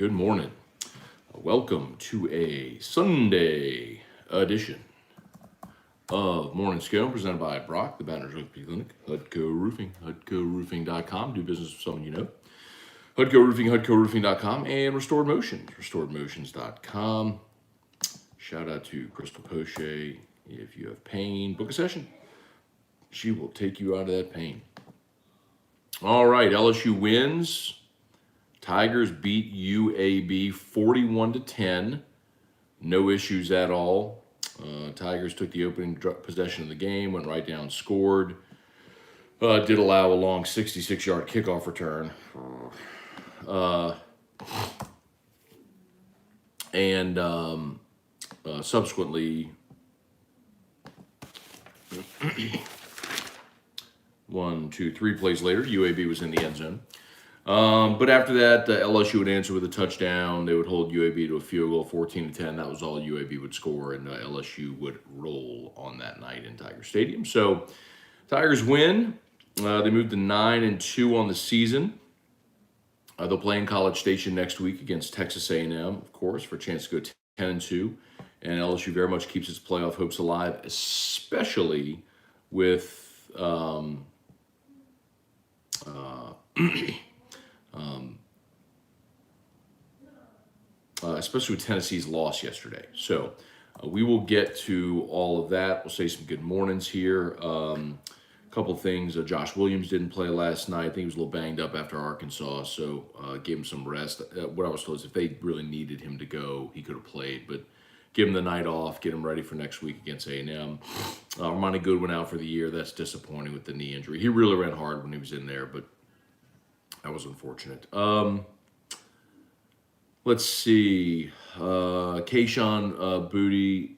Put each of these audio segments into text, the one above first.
Good morning. Welcome to a Sunday edition of Morning Scone presented by Brock, the Baton Rouge Orthopedic Clinic, Hudco Roofing, HudcoRoofing.com. Do business with someone you know. Hudco Roofing, HudcoRoofing.com, and Restored Motions, RestoredMotions.com. Shout out to Crystal Poche. If you have pain, book a session. She will take you out of that pain. All right, LSU wins. Tigers beat UAB 41-10. No issues at all. Tigers took the opening possession of the game, went right down, scored. Did allow a long 66-yard kickoff return. And subsequently, 3 plays later, UAB was in the end zone. But after that, LSU would answer with a touchdown. They would hold UAB to a field goal, 14-10. That was all UAB would score, and LSU would roll on that night in Tiger Stadium. So, Tigers win. They moved to 9-2 on the season. They'll play in College Station next week against Texas A&M, of course, for a chance to go 10-2. And LSU very much keeps its playoff hopes alive, especially with especially with Tennessee's loss yesterday. So we will get to all of that. We'll say some good mornings here. A couple of things. Josh Williams didn't play last night. I think he was a little banged up after Arkansas, so gave him some rest. What I was told is if they really needed him to go, he could have played, but give him the night off, get him ready for next week against A&M. Armani Goodwin out for the year. That's disappointing with the knee injury. He really ran hard when he was in there, but that was unfortunate. Let's see. Kayshon Boutte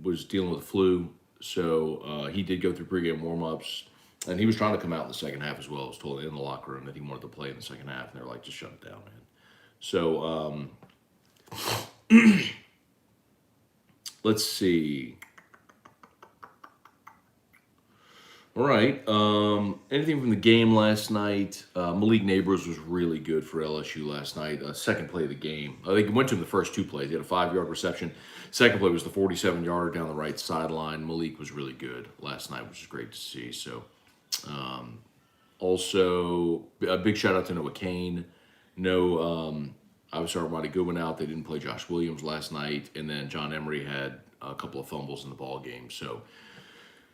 was dealing with the flu, so he did go through pregame warm-ups, and he was trying to come out in the second half as well. I was told in the locker room that he wanted to play in the second half, and they were like, just shut it down, man. So let's see. All right. Anything from the game last night? Malik Neighbors was really good for LSU last night. Second play of the game. They went to him the first 2 plays. He had a 5-yard reception. Second play was the 47-yarder down the right sideline. Malik was really good last night, which is great to see. So, also, a big shout out to Noah Kane. Obviously, Armani Goodwin out. They didn't play Josh Williams last night. And then John Emery had a couple of fumbles in the ball game. So,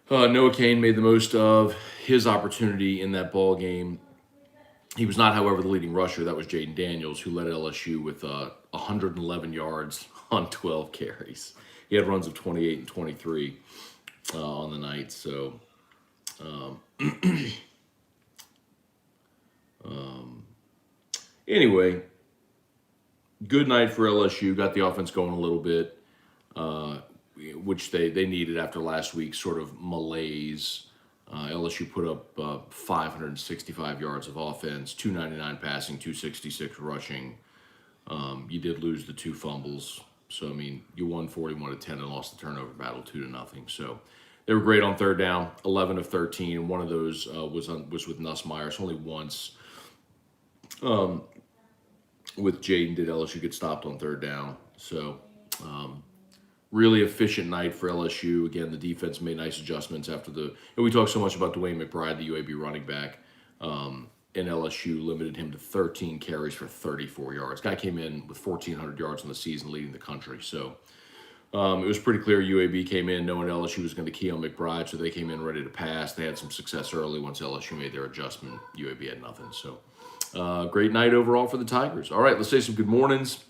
Noah Kane made the most of his opportunity in that ball game. He was not, however, the leading rusher. That was Jaden Daniels, who led LSU with 111 yards on 12 carries. He had runs of 28 and 23 on the night. So, anyway, good night for LSU. Got the offense going a little bit. Which they needed after last week's sort of malaise. LSU put up 565 yards of offense, 299 passing, 266 rushing. You did lose the 2 fumbles. So, I mean, you won 41-10 and lost the turnover battle 2-0. So they were great on third down, 11 of 13. And one of those was with Nussmeier. So only once with Jaden did LSU get stopped on third down. So, really efficient night for LSU. Again, the defense made nice adjustments after and we talked so much about Dwayne McBride, the UAB running back, and LSU limited him to 13 carries for 34 yards. Guy came in with 1,400 yards in the season, leading the country. So it was pretty clear UAB came in knowing LSU was going to key on McBride, so they came in ready to pass. They had some success early. Once LSU made their adjustment, UAB had nothing. So great night overall for the Tigers. All right, let's say some good mornings.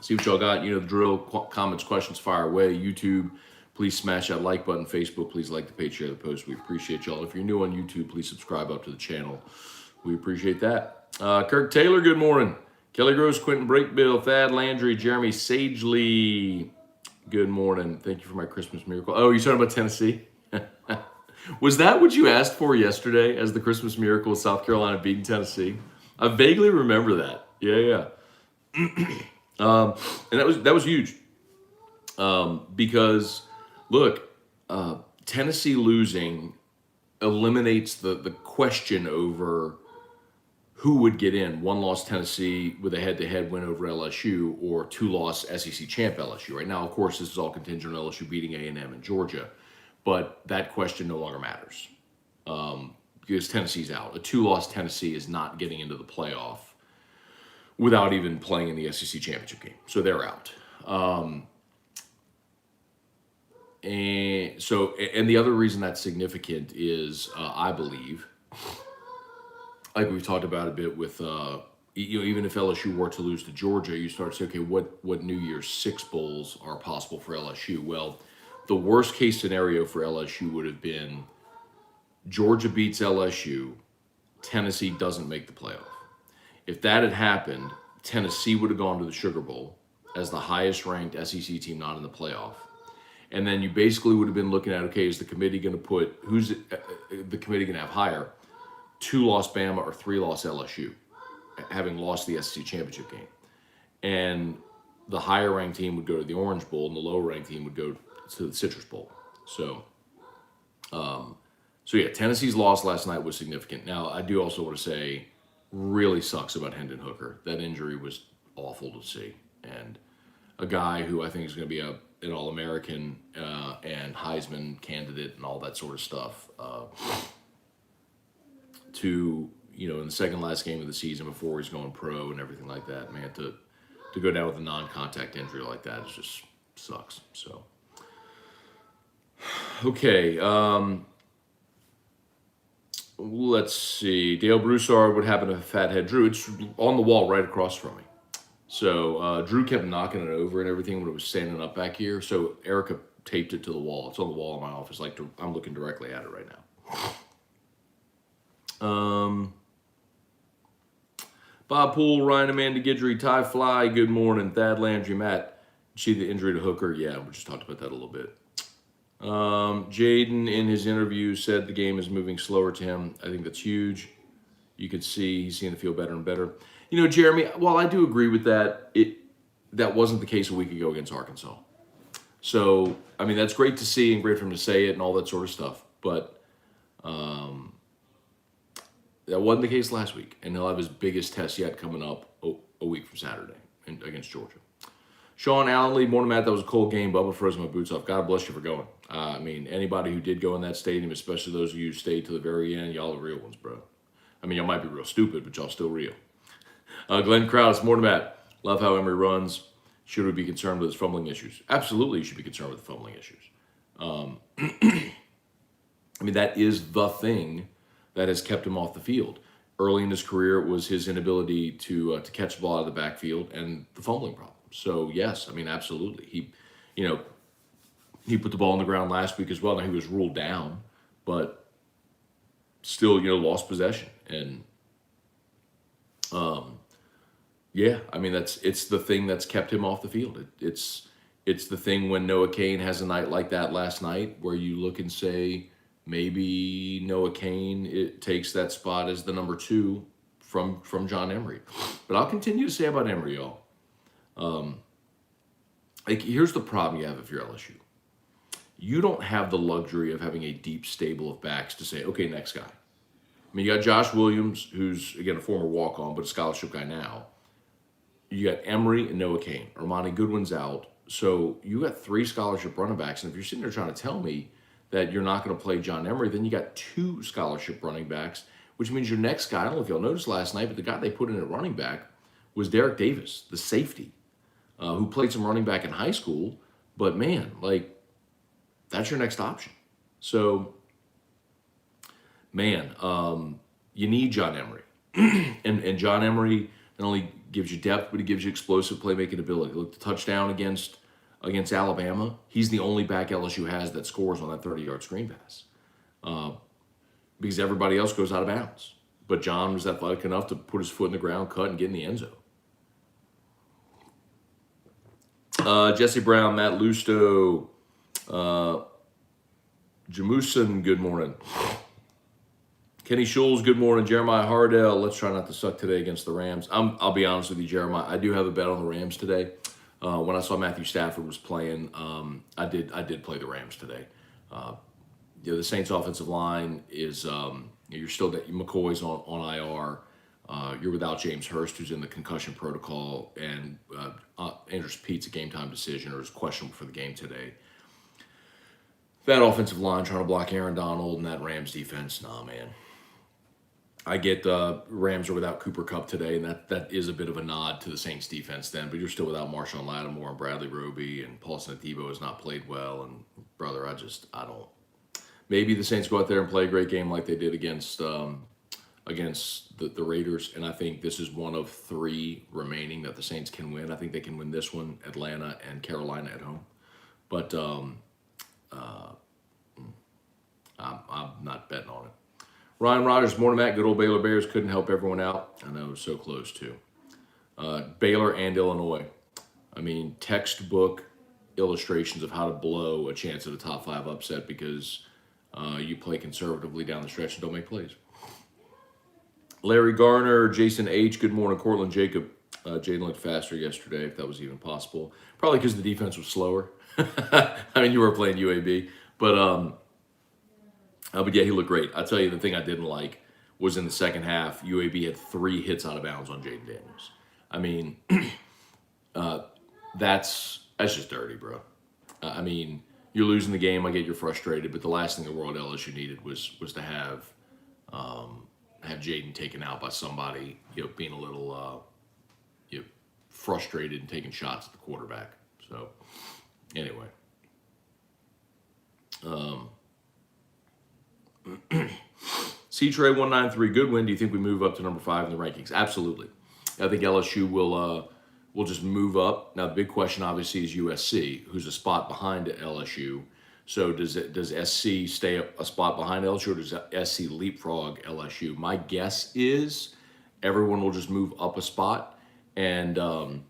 See what y'all got. You know the drill. Comments, questions, fire away. YouTube, please smash that like button. Facebook, please like the page, share the post. We appreciate y'all. If you're new on YouTube, please subscribe up to the channel. We appreciate that. Kirk Taylor, good morning. Kelly Gross, Quentin Brakebill, Thad Landry, Jeremy Sagely, good morning. Thank you for my Christmas miracle. Oh, you're talking about Tennessee? Was that what you asked for yesterday as the Christmas miracle of South Carolina beating Tennessee? I vaguely remember that. Yeah. And that was huge because, look, Tennessee losing eliminates the question over who would get in, 1-loss Tennessee with a head-to-head win over LSU or 2-loss SEC champ LSU. Right now, of course, this is all contingent on LSU beating A&M and Georgia, but that question no longer matters because Tennessee's out. A 2-loss Tennessee is not getting into the playoff without even playing in the SEC championship game, so they're out. And the other reason that's significant is, I believe, like we've talked about a bit with, even if LSU were to lose to Georgia, you start to say, okay, what New Year's Six bowls are possible for LSU? Well, the worst case scenario for LSU would have been Georgia beats LSU, Tennessee doesn't make the playoff. If that had happened, Tennessee would have gone to the Sugar Bowl as the highest ranked SEC team not in the playoff. And then you basically would have been looking at, okay, is the committee going to put, who's the committee going to have higher? 2-loss Bama or 3-loss LSU, having lost the SEC championship game. And the higher ranked team would go to the Orange Bowl and the lower ranked team would go to the Citrus Bowl. So yeah, Tennessee's loss last night was significant. Now, I do also want to say, really sucks about Hendon Hooker. That injury was awful to see. And a guy who I think is going to be an All-American and Heisman candidate and all that sort of stuff, in the second last game of the season before he's going pro and everything like that, man, to go down with a non-contact injury like that is just sucks. So, okay, let's see. Dale Broussard, what happened to Fathead Drew? It's on the wall right across from me. So Drew kept knocking it over and everything when it was standing up back here. So Erica taped it to the wall. It's on the wall in my office. I'm looking directly at it right now. Bob Poole, Ryan, Amanda Guidry, Ty Fly, good morning. Thad Landry, Matt, see the injury to Hooker? Yeah, we just talked about that a little bit. Jaden, in his interview, said the game is moving slower to him. I think that's huge. You could see he's seeing the field better and better. Jeremy, while I do agree with that, that wasn't the case a week ago against Arkansas. So, that's great to see and great for him to say it and all that sort of stuff. But that wasn't the case last week. And he'll have his biggest test yet coming up a week from Saturday against Georgia. Sean Allen Lee, morning, Matt. That was a cold game. Bubba froze my boots off. God bless you for going. Anybody who did go in that stadium, especially those of you who stayed to the very end, y'all are real ones, bro. Y'all might be real stupid, but y'all still real. Glenn Krause, morning, Matt. Love how Emory runs. Should we be concerned with his fumbling issues? Absolutely, you should be concerned with the fumbling issues. That is the thing that has kept him off the field. Early in his career, it was his inability to catch the ball out of the backfield and the fumbling problem. So yes, absolutely. He put the ball on the ground last week as well. Now he was ruled down, but still, lost possession. And it's the thing that's kept him off the field. It's the thing when Noah Cain has a night like that last night, where you look and say, maybe Noah Cain takes that spot as the number 2 from John Emery. But I'll continue to say about Emery, y'all. Here's the problem you have if you're LSU. You don't have the luxury of having a deep stable of backs to say, okay, next guy. You got Josh Williams, who's, again, a former walk-on, but a scholarship guy now. You got Emery and Noah Cain. Armani Goodwin's out. So you got 3 scholarship running backs. And if you're sitting there trying to tell me that you're not going to play John Emery, then you got 2 scholarship running backs, which means your next guy, I don't know if y'all noticed last night, but the guy they put in at running back was Derek Davis, the safety, who played some running back in high school. But, man, that's your next option. So, man, you need John Emery. and John Emery not only gives you depth, but he gives you explosive playmaking ability. Look, the touchdown against Alabama, he's the only back LSU has that scores on that 30-yard screen pass. Because everybody else goes out of bounds. But John was athletic enough to put his foot in the ground, cut, and get in the end zone. Jesse Brown, Matt Lusto, Jamuson, good morning. Kenny Schulz, good morning. Jeremiah Hardell, let's try not to suck today against the Rams. I'll be honest with you, Jeremiah. I do have a bet on the Rams today. When I saw Matthew Stafford was playing, I did play the Rams today. The Saints' offensive line is you're still McCoy's on IR. You're without James Hurst, who's in the concussion protocol, and Andrews Pete's a game time decision or is questionable for the game today. That offensive line trying to block Aaron Donald and that Rams defense, nah, man. I get Rams are without Cooper Kupp today, and that is a bit of a nod to the Saints defense then, but you're still without Marshawn Lattimore and Bradley Roby, and Paulson Adebo has not played well, and brother, I don't. Maybe the Saints go out there and play a great game like they did against the Raiders, and I think this is one of 3 remaining that the Saints can win. I think they can win this one, Atlanta and Carolina at home, but I'm not betting on it. Ryan Rodgers, morning, Matt. Good old Baylor Bears couldn't help everyone out. I know, so close too. Baylor and Illinois. I mean, textbook illustrations of how to blow a chance at a top 5 upset because you play conservatively down the stretch and don't make plays. Larry Garner, Jason H. Good morning, Cortland Jacob. Jaden looked faster yesterday, if that was even possible. Probably because the defense was slower. I mean, you were playing UAB, but yeah, he looked great. I'll tell you, the thing I didn't like was in the second half, UAB had 3 hits out of bounds on Jaden Daniels. I mean, that's just dirty, bro. I mean, you're losing the game. I get you're frustrated, but the last thing the world LSU needed was to have Jaden taken out by somebody, being a little frustrated and taking shots at the quarterback. So, anyway. C-Trey 193, good win. Do you think we move up to number 5 in the rankings? Absolutely. I think LSU will just move up. Now, the big question, obviously, is USC, who's a spot behind LSU. So does SC stay a spot behind LSU, or does SC leapfrog LSU? My guess is everyone will just move up a spot, and and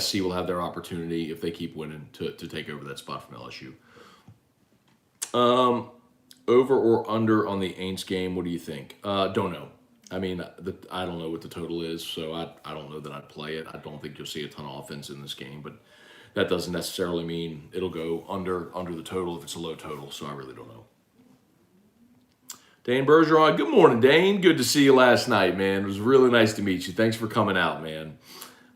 SC will have their opportunity if they keep winning to take over that spot from LSU. Over or under on the Aints game? What do you think? Don't know. I mean, I don't know what the total is, so I don't know that I'd play it. I don't think you'll see a ton of offense in this game, but that doesn't necessarily mean it'll go under the total if it's a low total, so I really don't know. Dane Bergeron, good morning, Dane. Good to see you last night, man. It was really nice to meet you. Thanks for coming out, man.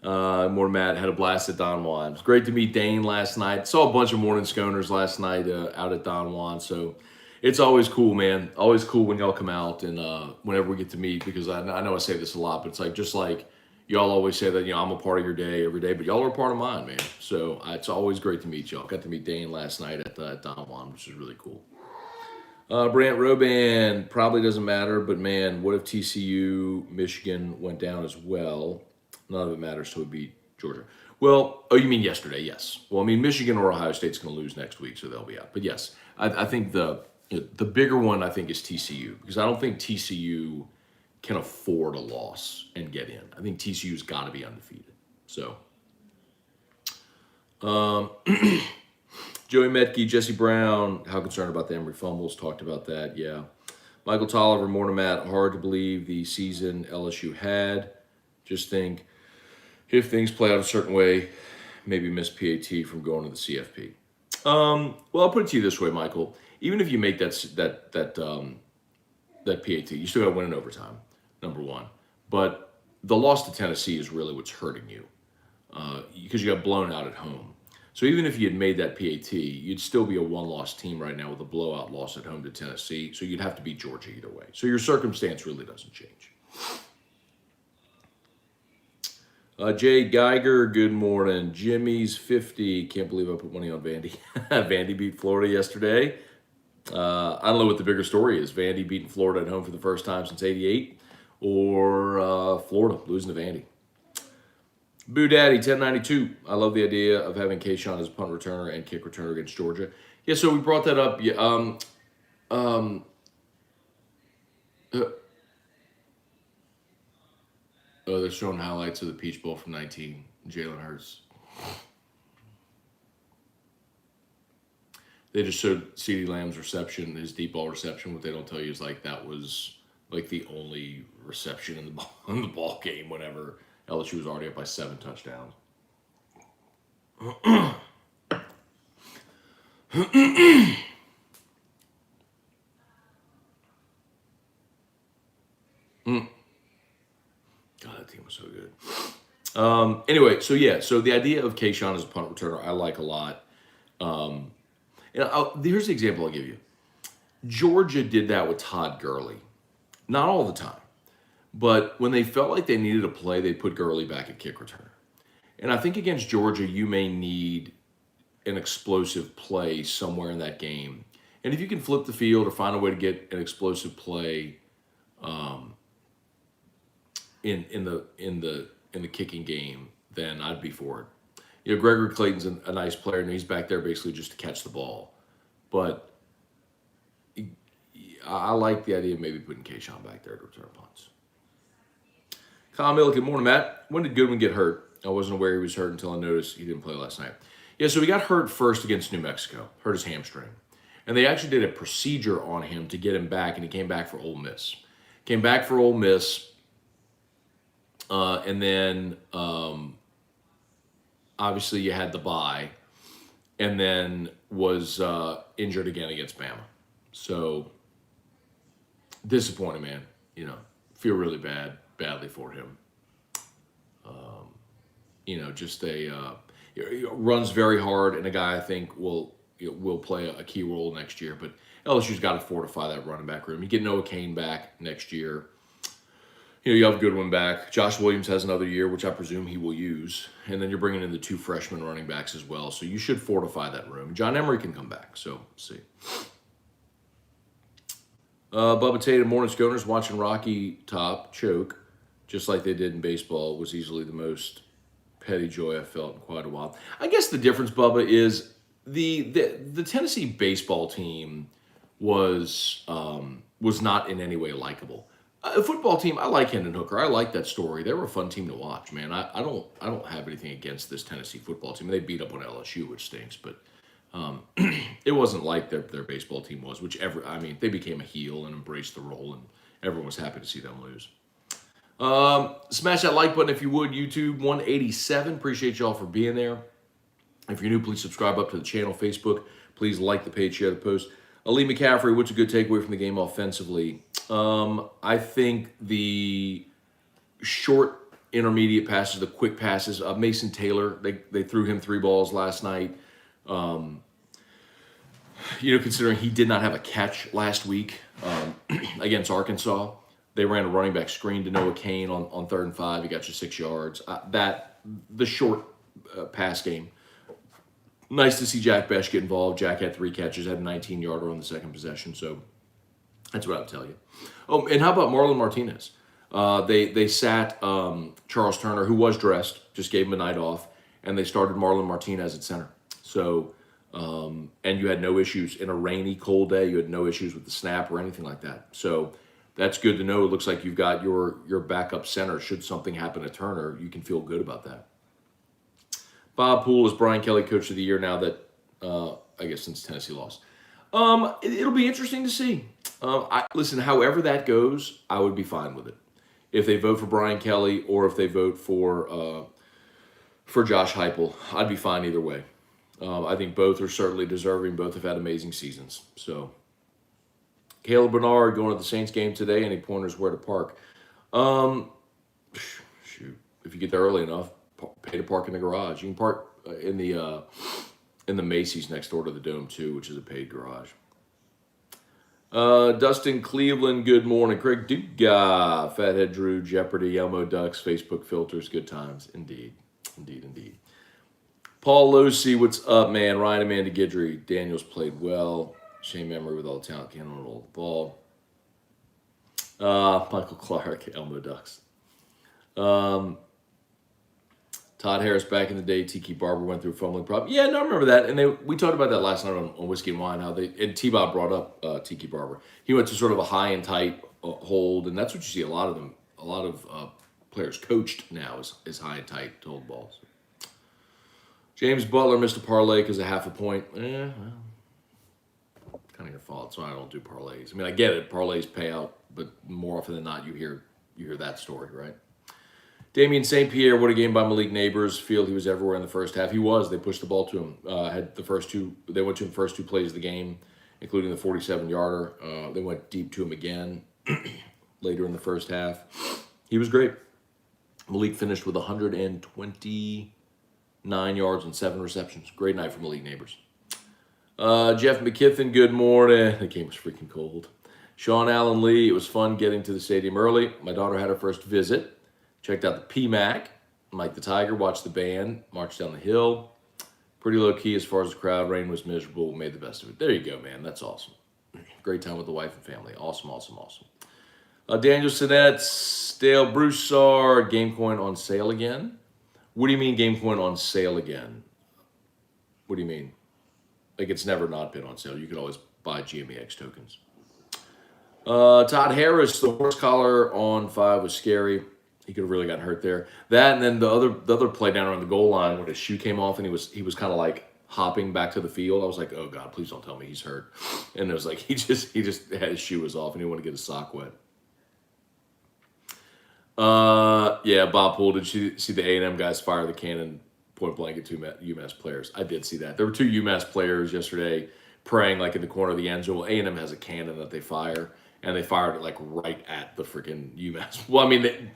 Morning, Matt. Had a blast at Don Juan. It was great to meet Dane last night. Saw a bunch of morning sconers last night out at Don Juan, so it's always cool, man. Always cool when y'all come out and whenever we get to meet, because I know I say this a lot, but it's like just like y'all always say that, I'm a part of your day every day, but y'all are a part of mine, man. So it's always great to meet y'all. Got to meet Dane last night at Don Juan, which is really cool. Brant Roban, probably doesn't matter, but man, what if TCU, Michigan went down as well? None of it matters till we beat Georgia. Well, you mean yesterday? Yes. Well, I mean, Michigan or Ohio State's going to lose next week, so they'll be out. But yes, I think the bigger one, I think, is TCU, because I don't think TCU can afford a loss and get in. I think TCU's got to be undefeated. So, Joey Metke, Jesse Brown, how concerned about the Emory fumbles? Talked about that, yeah. Michael Tolliver, morning, Matt. Hard to believe the season LSU had. Just think, if things play out a certain way, maybe miss PAT from going to the CFP. Well, I'll put it to you this way, Michael. Even if you make that PAT, you still got to win in overtime, number one. But the loss to Tennessee is really what's hurting you, because you got blown out at home. So even if you had made that PAT, you'd still be a one-loss team right now with a blowout loss at home to Tennessee. So you'd have to beat Georgia either way. So your circumstance really doesn't change. Jay Geiger, good morning. Jimmy's 50. Can't believe I put money on Vandy. Vandy beat Florida yesterday. I don't know what the bigger story is. Vandy beating Florida at home for the first time since '88, or Florida losing to Vandy. Boo Daddy 1092. I love the idea of having Kayshawn as a punt returner and kick returner against Georgia. Yeah, so we brought that up. Yeah, they're showing highlights of the Peach Bowl from 19. Jalen Hurts. They just showed CeeDee Lamb's reception, his deep ball reception. What they don't tell you is like that was like the only reception in the ball game whenever LSU was already up by 7 touchdowns. Anyway, so the idea of Kayshawn as a punt returner, I like a lot. Here's the example I'll give you. Georgia did that with Todd Gurley. Not all the time, but when they felt like they needed a play, they put Gurley back at kick returner. And I think against Georgia, you may need an explosive play somewhere in that game. And if you can flip the field or find a way to get an explosive play in the kicking game, then I'd be for it. Gregory Clayton's a nice player, and he's back there basically just to catch the ball. But I like the idea of maybe putting Kayshawn back there to return punts. Kyle Miller, good morning, Matt. When did Goodwin get hurt? I wasn't aware he was hurt until I noticed he didn't play last night. Yeah, so he got hurt first against New Mexico, hurt his hamstring. And they actually did a procedure on him to get him back, and he came back for Ole Miss. And then obviously you had the bye, and then was injured again against Bama. So disappointing, man. Feel really badly for him. Just runs very hard, and a guy I think will play a key role next year. But LSU's got to fortify that running back room. You get Noah Kane back next year. You have Goodwin back. Josh Williams has another year, which I presume he will use. And then you're bringing in the 2 freshman running backs as well. So you should fortify that room. John Emery can come back. So we'll see. Bubba Tatum, morning Sconers, watching Rocky Top choke, just like they did in baseball, was easily the most petty joy I felt in quite a while. I guess the difference, Bubba, is the Tennessee baseball team was not in any way likable. A football team, I like Hendon Hooker. I like that story. They were a fun team to watch, man. I don't have anything against this Tennessee football team. They beat up on LSU, which stinks, but it wasn't like their baseball team was. They became a heel and embraced the role, and everyone was happy to see them lose. Smash that like button if you would. YouTube 187. Appreciate y'all for being there. If you're new, please subscribe up to the channel. Facebook, please like the page, share the post. Ali McCaffrey, what's a good takeaway from the game offensively? I think the short intermediate passes, the quick passes. Mason Taylor, they threw him 3 balls last night. Considering he did not have a catch last week against Arkansas. They ran a running back screen to Noah Kane on 3rd and 5. He got you 6 yards. The short pass game. Nice to see Jack Besh get involved. Jack had 3 catches, had a 19-yarder on the second possession. So that's what I'll tell you. Oh, and how about Marlon Martinez? They sat Charles Turner, who was dressed, just gave him a night off, and they started Marlon Martinez at center. So, and you had no issues in a rainy, cold day. You had no issues with the snap or anything like that. So that's good to know. It looks like you've got your backup center. Should something happen to Turner, you can feel good about that. Bob Poole is Brian Kelly Coach of the Year now that, I guess, since Tennessee lost. It'll be interesting to see. Listen, however that goes, I would be fine with it. If they vote for Brian Kelly or if they vote for Josh Heupel, I'd be fine either way. I think both are certainly deserving. Both have had amazing seasons. So, Caleb Bernard going to the Saints game today. Any pointers where to park? Shoot, if you get there early enough, pay to park in the garage. You can park in the Macy's next door to the Dome too, which is a paid garage. Dustin Cleveland, good morning. Craig Duga, Fathead Drew, Jeopardy, Elmo Ducks, Facebook filters, good times. Indeed. Paul Losi, what's up, man? Ryan Amanda Guidry, Daniels played well. Shane Emery with all the talent, can't hold the ball. Michael Clark, Elmo Ducks. Todd Harris back in the day, Tiki Barber went through a fumbling problem. Yeah, no, I remember that. And we talked about that last night on Whiskey and Wine, and T-Bob brought up Tiki Barber. He went to sort of a high and tight hold, and that's what you see a lot of players coached now is high and tight to hold balls. James Butler missed a parlay because of half a point. Well, kind of your fault, so I don't do parlays. I mean, I get it, parlays pay out, but more often than not, you hear that story, right? Damian St. Pierre, what a game by Malik Neighbors. Feel he was everywhere in the first half. He was. They pushed the ball to him. They went to him the first 2 plays of the game, including the 47-yarder. They went deep to him again later in the first half. He was great. Malik finished with 129 yards and 7 receptions. Great night for Malik Neighbors. Jeff McKiffin, good morning. The game was freaking cold. Sean Allen Lee, it was fun getting to the stadium early. My daughter had her first visit. Checked out the PMAC. Mike the Tiger, watched the band, marched down the hill. Pretty low key as far as the crowd. Rain was miserable. We made the best of it. There you go, man. That's awesome. Great time with the wife and family. Awesome, awesome, awesome. Daniel Sinette, Dale Broussard, Game Coin on sale again. What do you mean Game Coin on sale again? What do you mean? Like it's never not been on sale. You can always buy GMEX tokens. Todd Harris, the horse collar on 5 was scary. He could have really gotten hurt there. That and then the other play down around the goal line when his shoe came off and he was kind of like hopping back to the field. I was like, oh God, please don't tell me he's hurt. And it was like he just had his shoe was off and he didn't want to get his sock wet. Yeah, Bob Poole, did you see the A&M guys fire the cannon point blank at 2 UMass players? I did see that. There were 2 UMass players yesterday praying like in the corner of the end zone. Well, A&M has a cannon that they fire, and they fired it like right at the freaking UMass. Well, I mean,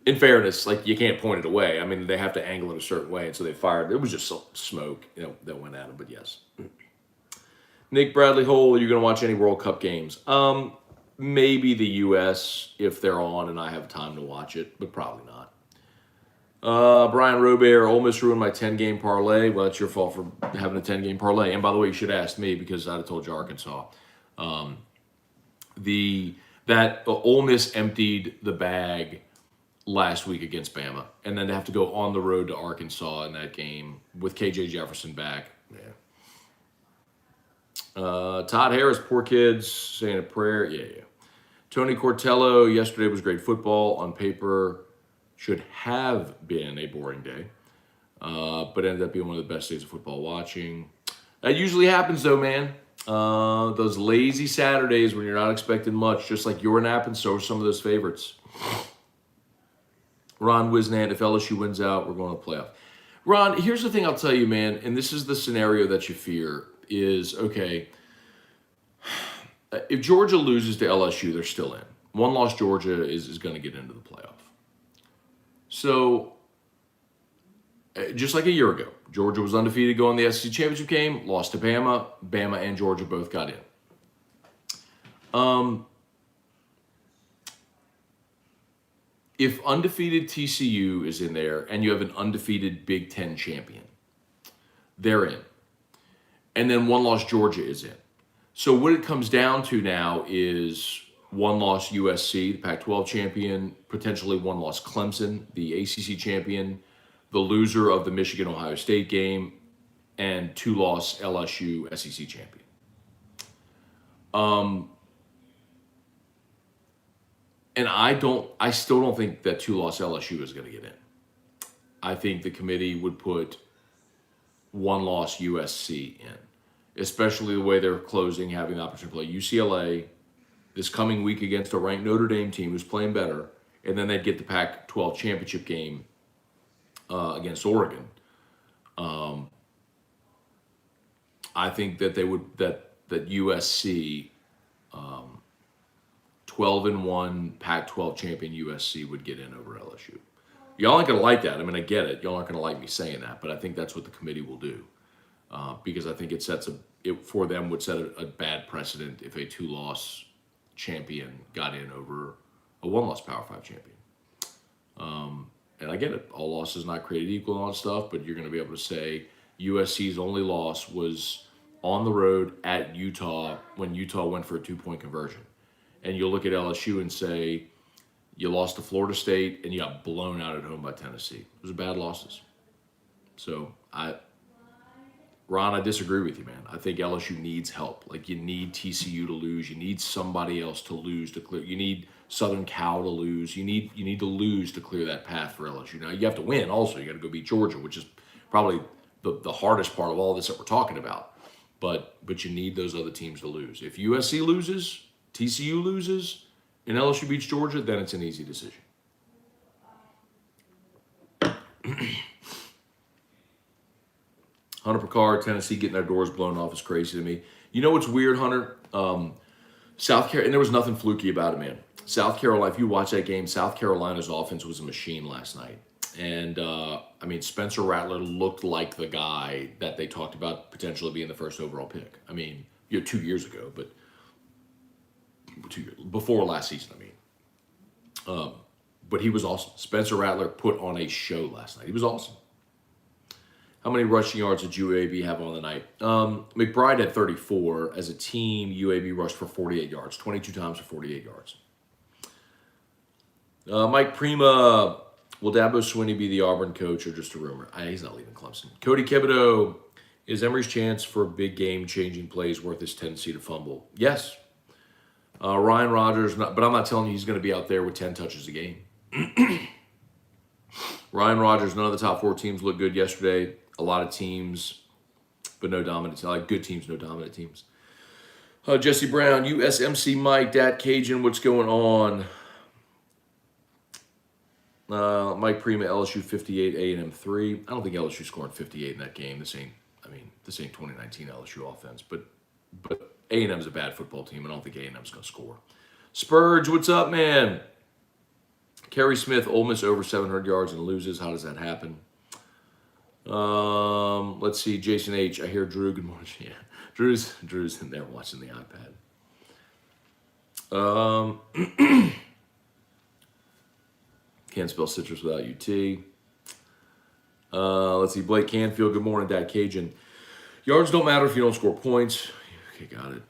in fairness, like you can't point it away. I mean, they have to angle it a certain way, and so they fired. It was just smoke, that went at them. But yes, Nick Bradley Hole, are you going to watch any World Cup games? Maybe the U.S. if they're on and I have time to watch it, but probably not. Brian Robert, Ole Miss ruined my 10-game parlay. Well, that's your fault for having a 10-game parlay. And by the way, you should ask me because I'd have told you Arkansas. That Ole Miss emptied the bag last week against Bama, and then to have to go on the road to Arkansas in that game with KJ Jefferson back. Yeah. Todd Harris, poor kids, saying a prayer. Yeah. Tony Cortello, yesterday was great football. On paper, should have been a boring day, but ended up being one of the best days of football watching. That usually happens, though, man. Those lazy Saturdays when you're not expecting much, just like your nap, and so are some of those favorites. Ron Wisnant, if LSU wins out, we're going to playoff. Ron, here's the thing I'll tell you, man, and this is the scenario that you fear, is, okay, if Georgia loses to LSU, they're still in. One-loss Georgia is going to get into the playoff. So, just like a year ago, Georgia was undefeated going the SEC championship game, lost to Bama. Bama and Georgia both got in. If undefeated TCU is in there and you have an undefeated Big Ten champion, they're in. And then one-loss Georgia is in. So what it comes down to now is one-loss USC, the Pac-12 champion, potentially one-loss Clemson, the ACC champion, the loser of the Michigan-Ohio State game, and 2-loss LSU SEC champion. And I still don't think that 2-loss LSU is going to get in. I think the committee would put 1-loss USC in, especially the way they're closing, having the opportunity to play UCLA this coming week against a ranked Notre Dame team who's playing better, and then they'd get the Pac-12 championship game against Oregon. I think that they would that USC 12-1 Pac-12 champion USC would get in over LSU. Y'all aren't going to like that. I mean, I get it. Y'all aren't going to like me saying that, but I think that's what the committee will do because I think it for them would set a bad precedent if a 2-loss champion got in over a 1-loss Power 5 champion. And I get it. All losses not created equal and all that stuff, but you're going to be able to say USC's only loss was on the road at Utah when Utah went for a 2-point conversion. And you'll look at LSU and say, you lost to Florida State and you got blown out at home by Tennessee. Those are bad losses. So, Ron, I disagree with you, man. I think LSU needs help. Like, you need TCU to lose. You need somebody else to lose to clear. You need Southern Cal to lose. You need to lose to clear that path for LSU. Now, you have to win also. You got to go beat Georgia, which is probably the hardest part of all this that we're talking about. But you need those other teams to lose. If USC loses, TCU loses, and LSU beats Georgia, then it's an easy decision. Hunter Picard, Tennessee getting their doors blown off is crazy to me. You know what's weird, Hunter? South Carolina, and there was nothing fluky about it, man. South Carolina, if you watch that game, South Carolina's offense was a machine last night. And, I mean, Spencer Rattler looked like the guy that they talked about potentially being the first overall pick. I mean, 2 years ago, but 2 years, before last season, I mean. But he was awesome. Spencer Rattler put on a show last night. He was awesome. How many rushing yards did UAB have on the night? McBride had 34. As a team, UAB rushed for 48 yards, 22 times for 48 yards. Mike Prima, will Dabo Swinney be the Auburn coach or just a rumor? He's not leaving Clemson. Cody Kebido, is Emory's chance for big game-changing plays worth his tendency to fumble? Yes. Ryan Rodgers, but I'm not telling you he's going to be out there with 10 touches a game. Ryan Rodgers, none of the top 4 teams looked good yesterday. A lot of teams, but no dominant. Like good teams, no dominant teams. Jesse Brown, USMC Mike, Dat Cajun, what's going on? Mike Prima, LSU 58, A&M 3. I don't think LSU scored 58 in that game. This ain't 2019 LSU offense, but A&M's a bad football team, and I don't think A&M's going to score. Spurge, what's up, man? Kerry Smith, Ole Miss over 700 yards and loses. How does that happen? Let's see. Jason H. I hear Drew. Good morning. Yeah, Drew's in there watching the iPad. Can't spell citrus without UT. Let's see. Blake Canfield. Good morning, Dad Cajun. Yards don't matter if you don't score points. Okay, got it.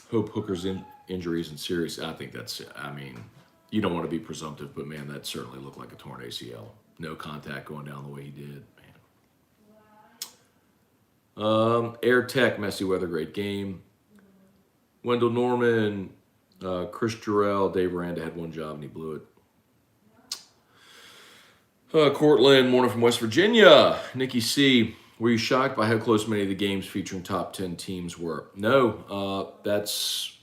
Hope Hooker's injury isn't serious. I think that's, I mean, you don't want to be presumptive, but man, that certainly looked like a torn ACL. No contact going down the way he did, man. Air Tech, messy weather, great game. Wendell Norman, Chris Jarrell, Dave Aranda had one job and he blew it. Cortland, morning from West Virginia. Nikki C., were you shocked by how close many of the games featuring top 10 teams were? No, that's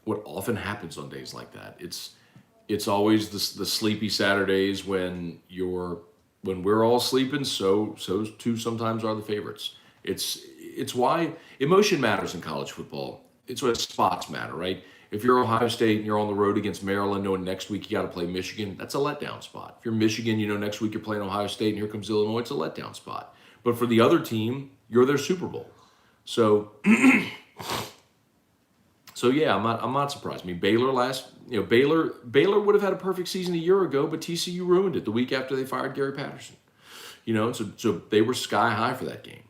what often happens on days like that. It's always the sleepy Saturdays when we're all sleeping. So too sometimes are the favorites. It's why emotion matters in college football. It's why spots matter, right? If you're Ohio State and you're on the road against Maryland, knowing next week you got to play Michigan, that's a letdown spot. If you're Michigan, you know next week you're playing Ohio State and here comes Illinois, it's a letdown spot. But for the other team, you're their Super Bowl. So, yeah, I'm not surprised. I mean, Baylor would have had a perfect season a year ago, but TCU ruined it the week after they fired Gary Patterson. So they were sky high for that game.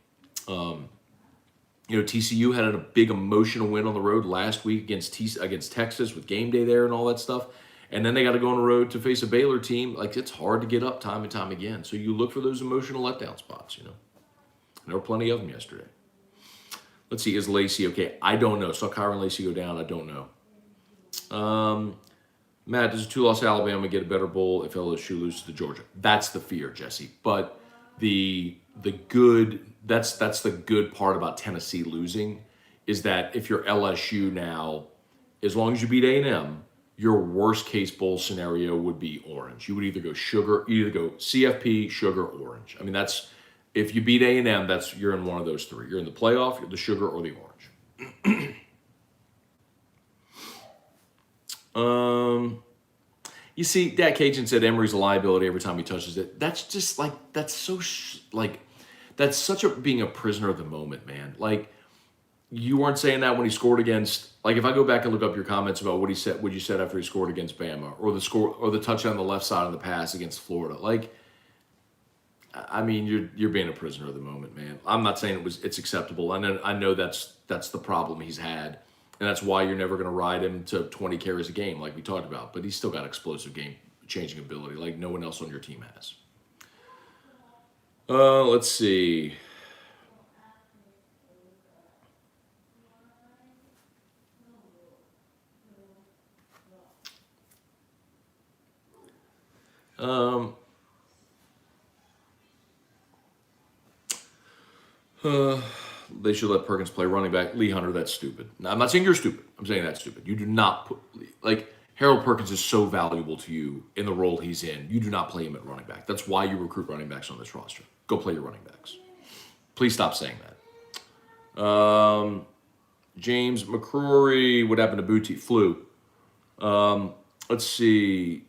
TCU had a big emotional win on the road last week against Texas with game day there and all that stuff. And then they got to go on the road to face a Baylor team. Like, it's hard to get up time and time again. So you look for those emotional letdown spots, And there were plenty of them yesterday. Let's see, is Lacey okay? I don't know. Saw Kyron Lacey go down. I don't know. Matt, does a 2-loss Alabama get a better bowl if LSU loses to Georgia? That's the fear, Jesse. But the good, that's the good part about Tennessee losing is that if you're LSU now, as long as you beat A&M, your worst case bowl scenario would be orange. You would either go CFP, sugar, orange. I mean, that's, if you beat A&M, you're in one of those three. You're in the playoff, you're the sugar, or the orange. You see, Dak Cajun said Emory's a liability every time he touches it. That's just like, that's such a being a prisoner of the moment, man. Like, you weren't saying that when he scored against, like, if I go back and look up your comments about what you said after he scored against Bama, or the touchdown on the left side of the pass against Florida. Like, I mean, you're being a prisoner of the moment, man. I'm not saying it's acceptable. I know that's the problem he's had, and that's why you're never going to ride him to 20 carries a game like we talked about. But he's still got explosive game-changing ability like no one else on your team has. Let's see. They should let Perkins play running back. Lee Hunter, that's stupid. Now, I'm not saying you're stupid. I'm saying that's stupid. You do not put, like, Harold Perkins is so valuable to you in the role he's in. You do not play him at running back. That's why you recruit running backs on this roster. Go play your running backs. Please stop saying that. James McCrory, what happened to Booty? Flu. Let's see.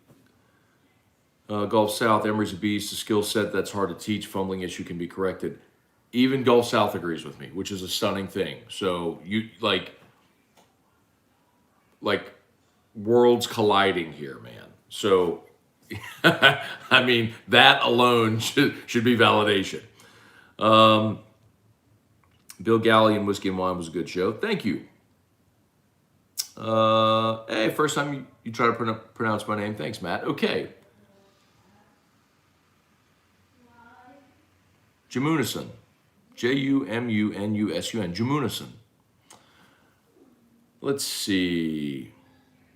Gulf South, Emory's a beast. A skill set that's hard to teach. Fumbling issue can be corrected. Even Gulf South agrees with me, which is a stunning thing. So you like worlds colliding here, man. So I mean that alone should be validation. Bill Galley and Whiskey and Wine was a good show. Thank you. Hey, first time you try to pronounce my name. Thanks, Matt. Okay. Jamunison. Jumunusun. Jamunison. Let's see.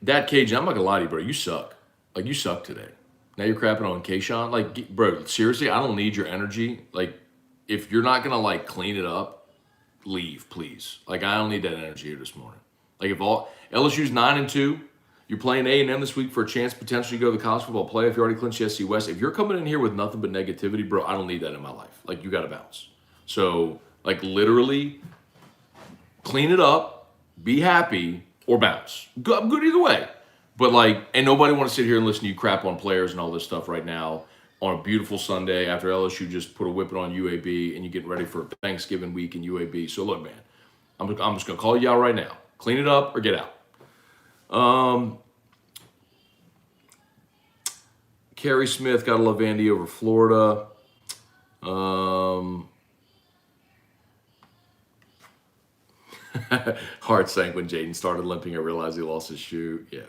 That Cajun, I'm not gonna lie to you, bro. You suck. Like, you suck today. Now you're crapping on Kayshawn. Like, bro, seriously, I don't need your energy. Like, if you're not gonna like clean it up, leave, please. Like, I don't need that energy here this morning. Like, if all LSU's 9-2, you're playing A&M this week for a chance to potentially go to the college football playoff. You already clinched the SC West. If you're coming in here with nothing but negativity, bro, I don't need that in my life. Like, you got to bounce. So, like, literally, clean it up, be happy, or bounce. I'm good either way. But, like, and nobody want to sit here and listen to you crap on players and all this stuff right now on a beautiful Sunday after LSU just put a whipping on UAB and you're getting ready for Thanksgiving week in UAB. So, look, man, I'm just going to call you out right now. Clean it up or get out. Kerry Smith, gotta love Vandy over Florida. Heart sank when Jaden started limping. I realized he lost his shoe. Yeah.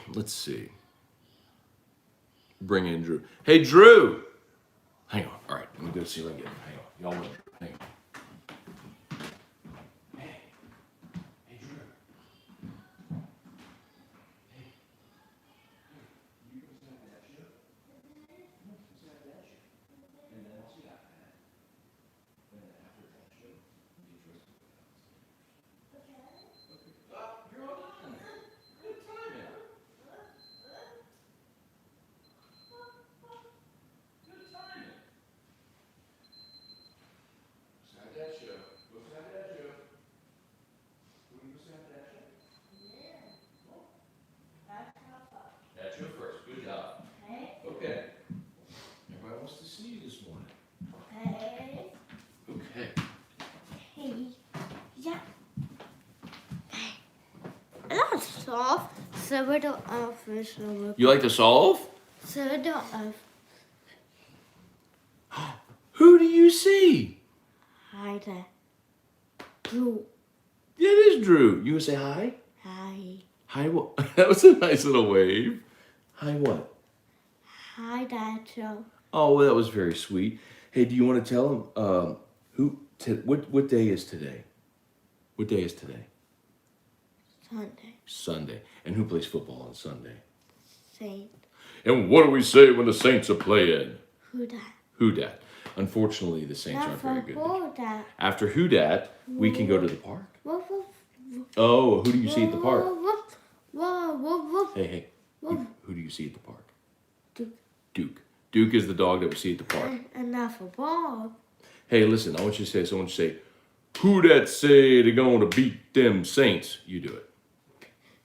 Let's see. Bring in Drew. Hey, Drew. Hang on. All right. Let me go see if I can get him. Hang on. Y'all want Drew. Hang on. You like to solve? Who do you see? Hi there. Drew. Yeah, it is Drew. You want to say hi? Hi. Hi what? That was a nice little wave. Hi what? Hi there, Joe. Oh, well, that was very sweet. Hey, do you want to tell him what day is today? What day is today? Sunday. Sunday. And who plays football on Sunday? Saint. And what do we say when the Saints are playing? Who dat? Who dat? Unfortunately, the Saints aren't very good. Who dat? After who dat, we can go to the park. Woof, woof. Oh, who do you see at the park? Woof, woof, woof, woof. Hey. Who do you see at the park? Duke. Duke is the dog that we see at the park. And not for ball. Hey, listen, I want you to say, someone say, who that say they're going to beat them Saints? You do it.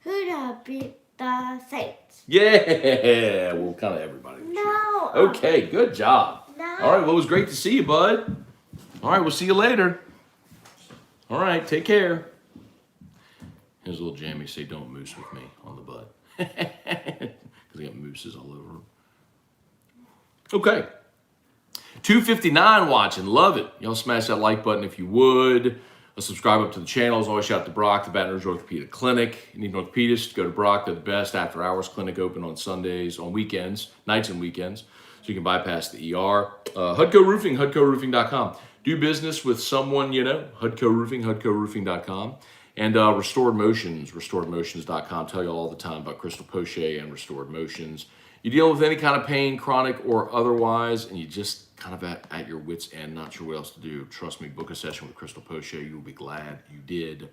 Who that beat the Saints? Yeah, well, kind of everybody. No. Okay, good job. No. All right, well, it was great to see you, bud. All right, we'll see you later. All right, take care. Here's a little jammy say, don't moose with me on the butt. Because I got mooses all over him. Okay. 259 watching. Love it. Y'all smash that like button if you would. Subscribe up to the channel. As always, shout out to Brock, the Baton Rouge Orthopedic Clinic. You need an orthopedist, go to Brock. They're the best after-hours clinic, open on Sundays, on weekends, nights and weekends. So you can bypass the ER. Hudco Roofing, HudcoRoofing.com. Do business with someone you know. Hudco Roofing, HudcoRoofing.com. And Restored Motions, RestoredMotions.com. Tell you all the time about Crystal Poche and Restored Motions. You deal with any kind of pain, chronic or otherwise, and you just kind of at your wit's end, not sure what else to do. Trust me, book a session with Crystal Poche. You will be glad you did.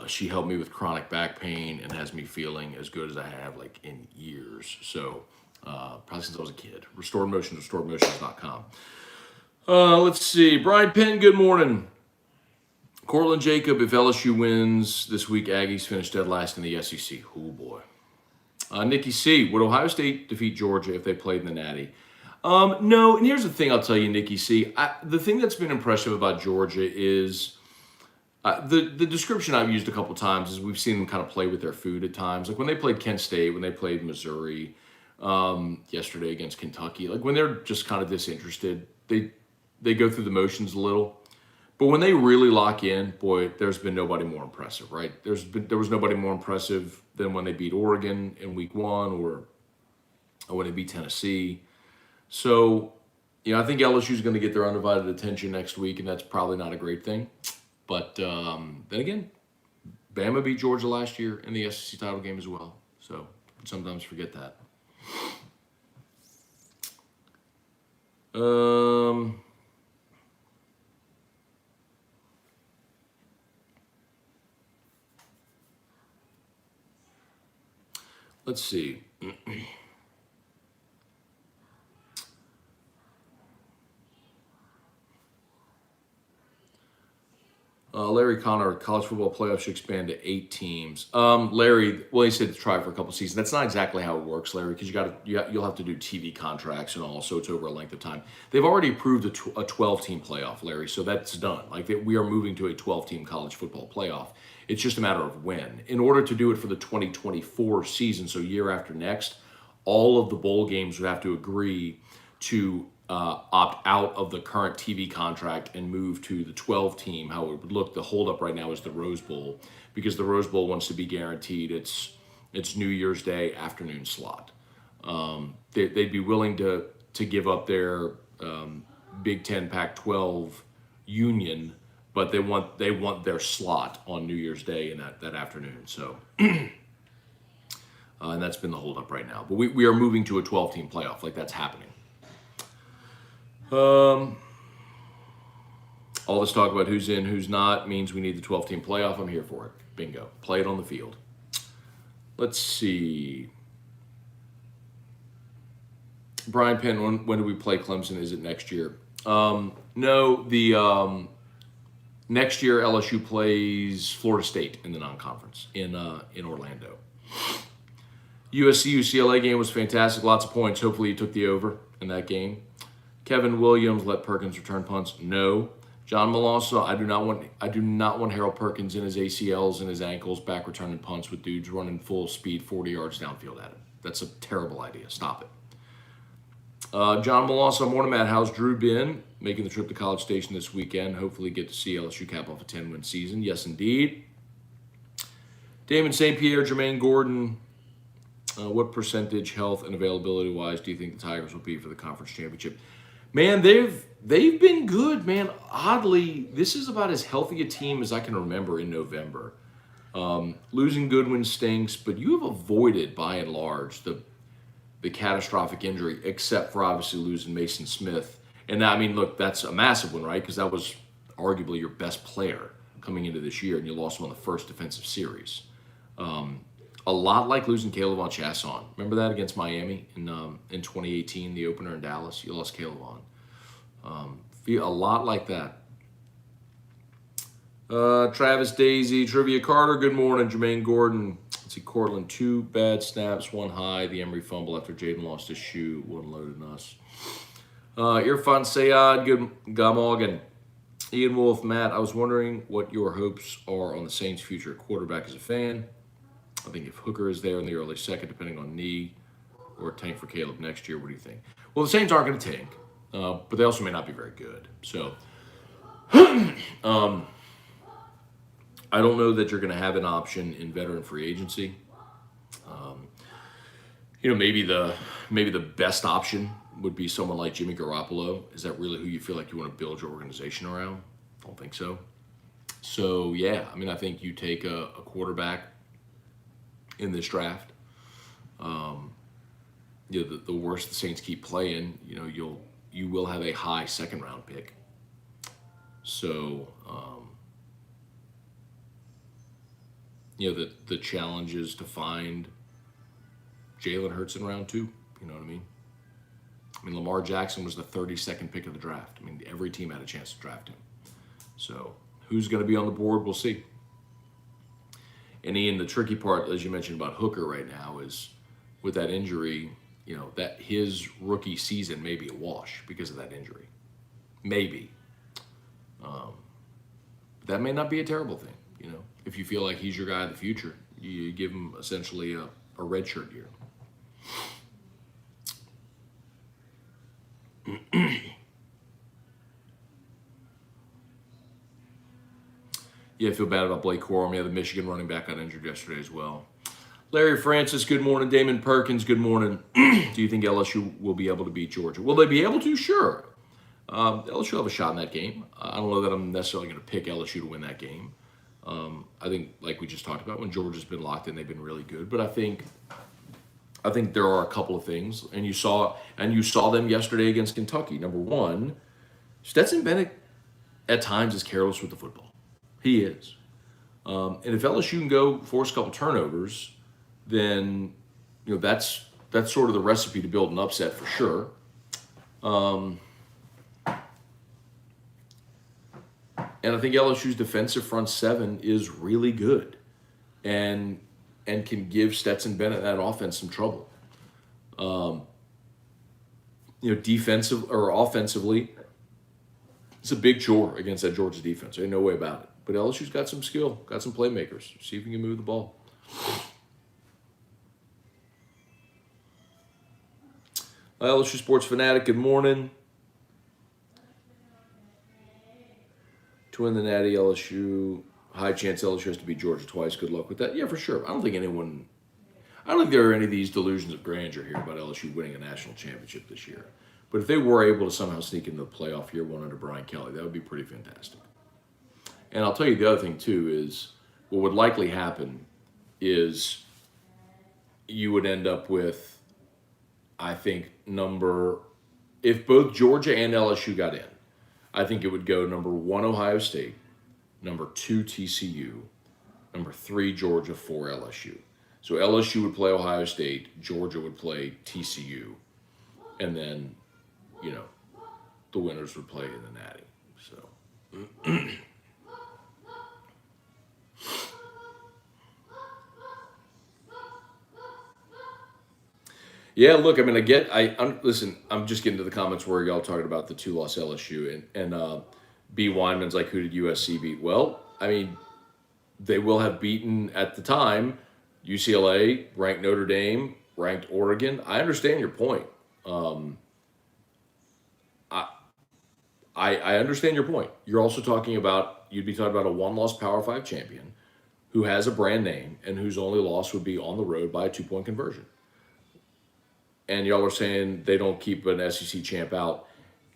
She helped me with chronic back pain and has me feeling as good as I have like in years. So Probably since I was a kid. Restored Motion, restoredmotions.com. Let's see. Brian Penn, good morning. Cortland Jacob, if LSU wins this week, Aggies finish dead last in the SEC. Oh, boy. Nikki C, would Ohio State defeat Georgia if they played in the Natty? No, and here's the thing I'll tell you, Nikki C. The thing that's been impressive about Georgia is the description I've used a couple times is we've seen them kind of play with their food at times. Like when they played Kent State, when they played Missouri yesterday against Kentucky, like when they're just kind of disinterested, they go through the motions a little. But when they really lock in, boy, there's been nobody more impressive, right? There was nobody more impressive than when they beat Oregon in week 1 or when they beat Tennessee. So, I think LSU is going to get their undivided attention next week, and that's probably not a great thing. But then again, Bama beat Georgia last year in the SEC title game as well. So sometimes forget that. Let's see. Larry Connor, college football playoffs should expand to 8 teams. Larry, well, he said to try for a couple seasons. That's not exactly how it works, Larry, because you'll have to do TV contracts and all, so it's over a length of time. They've already approved a 12-team playoff, Larry, so that's done. We are moving to a 12-team college football playoff. It's just a matter of when. In order to do it for the 2024 season, so year after next, all of the bowl games would have to agree to opt out of the current TV contract and move to the 12-team. How it would look, the holdup right now is the Rose Bowl, because the Rose Bowl wants to be guaranteed its New Year's Day afternoon slot. They'd be willing to give up their Big Ten Pac-12 union, but they want their slot on New Year's Day in that afternoon. So, and that's been the holdup right now. But we are moving to a 12-team playoff. That's happening. All this talk about who's in, who's not means we need the 12-team playoff. I'm here for it. Bingo. Play it on the field. Let's see. Brian Penn, when do we play Clemson? Is it next year? No, the next year LSU plays Florida State in the non-conference in Orlando. USC UCLA game was fantastic. Lots of points. Hopefully you took the over in that game. Kevin Williams, let Perkins return punts. No. John Malassa, I do not want Harold Perkins in his ACLs and his ankles back returning punts with dudes running full speed 40 yards downfield at him. That's a terrible idea. Stop it. John Malassa, morning, Matt. How's Drew been? Making the trip to College Station this weekend. Hopefully get to see LSU cap off a 10-win season. Yes, indeed. Damon St. Pierre, Jermaine Gordon. What percentage health and availability wise do you think the Tigers will be for the conference championship? Man, they've been good, man. Oddly, this is about as healthy a team as I can remember in November. Losing Goodwin stinks, but you have avoided, by and large, the catastrophic injury, except for obviously losing Mason Smith. And I mean, look, that's a massive one, right? Because that was arguably your best player coming into this year, and you lost him on the first defensive series. A lot like losing Caleb on Chasson. Remember that against Miami in 2018, the opener in Dallas? You lost Caleb on. A lot like that. Travis Daisy, Trivia Carter, good morning. Jermaine Gordon. Let's see, Cortland, 2 bad snaps, 1 high. The Emery fumble after Jaden lost his shoe. One loaded on us. Irfan Sayad, good Morgan. Ian Wolf, Matt, I was wondering what your hopes are on the Saints' future quarterback as a fan. I think if Hooker is there in the early second, depending on knee, or tank for Caleb next year, what do you think? Well, the Saints aren't going to tank, but they also may not be very good. So, I don't know that you're going to have an option in veteran free agency. Maybe the best option would be someone like Jimmy Garoppolo. Is that really who you feel like you want to build your organization around? I don't think so. So, yeah, I mean, I think you take a quarterback in this draft. The worse the Saints keep playing, you will have a high second round pick. So, the challenge is to find Jalen Hurts in round 2, You know what I mean? I mean, Lamar Jackson was the 32nd pick of the draft. I mean, every team had a chance to draft him. So who's going to be on the board? We'll see. And Ian, the tricky part, as you mentioned about Hooker right now, is with that injury, you know, that his rookie season may be a wash because of that injury. Maybe. That may not be a terrible thing, you know. If you feel like he's your guy of the future, you give him essentially a redshirt year. Yeah, I feel bad about Blake Corum. Yeah, the Michigan running back got injured yesterday as well. Larry Francis, good morning. Damon Perkins, good morning. Do you think LSU will be able to beat Georgia? Will they be able to? Sure. LSU will have a shot in that game. I don't know that I'm necessarily going to pick LSU to win that game. I think, like we just talked about, when Georgia's been locked in, they've been really good. But I think there are a couple of things, and you saw them yesterday against Kentucky. Number one, Stetson Bennett at times is careless with the football. He is. And if LSU can go force a couple turnovers, then you know that's sort of the recipe to build an upset for sure. And I think LSU's defensive front seven is really good, and can give Stetson Bennett that offense some trouble. You know, defensive or offensively, it's a big chore against that Georgia defense. There's no way about it. But LSU's got some skill, got some playmakers. See if we can move the ball. LSU Sports Fanatic, good morning. To win the Natty, LSU, high chance LSU has to beat Georgia twice. Good luck with that. Yeah, for sure. I don't think there are any of these delusions of grandeur here about LSU winning a national championship this year. But if they were able to somehow sneak into the playoff year one under Brian Kelly, that would be pretty fantastic. And I'll tell you the other thing, too, is what would likely happen is you would end up with, I think, if both Georgia and LSU got in, I think it would go number 1, Ohio State, number 2, TCU, number 3, Georgia, 4, LSU. So LSU would play Ohio State, Georgia would play TCU, and then, you know, the winners would play in the Natty. So, yeah, look, I mean, listen, I'm just getting to the comments where y'all talking about the 2-loss LSU, and B. Weinman's like, who did USC beat? Well, I mean, they will have beaten at the time UCLA, ranked Notre Dame, ranked Oregon. I understand your point. I understand your point. You'd be talking about a 1-loss Power 5 champion who has a brand name and whose only loss would be on the road by a 2-point conversion. And y'all are saying they don't keep an SEC champ out.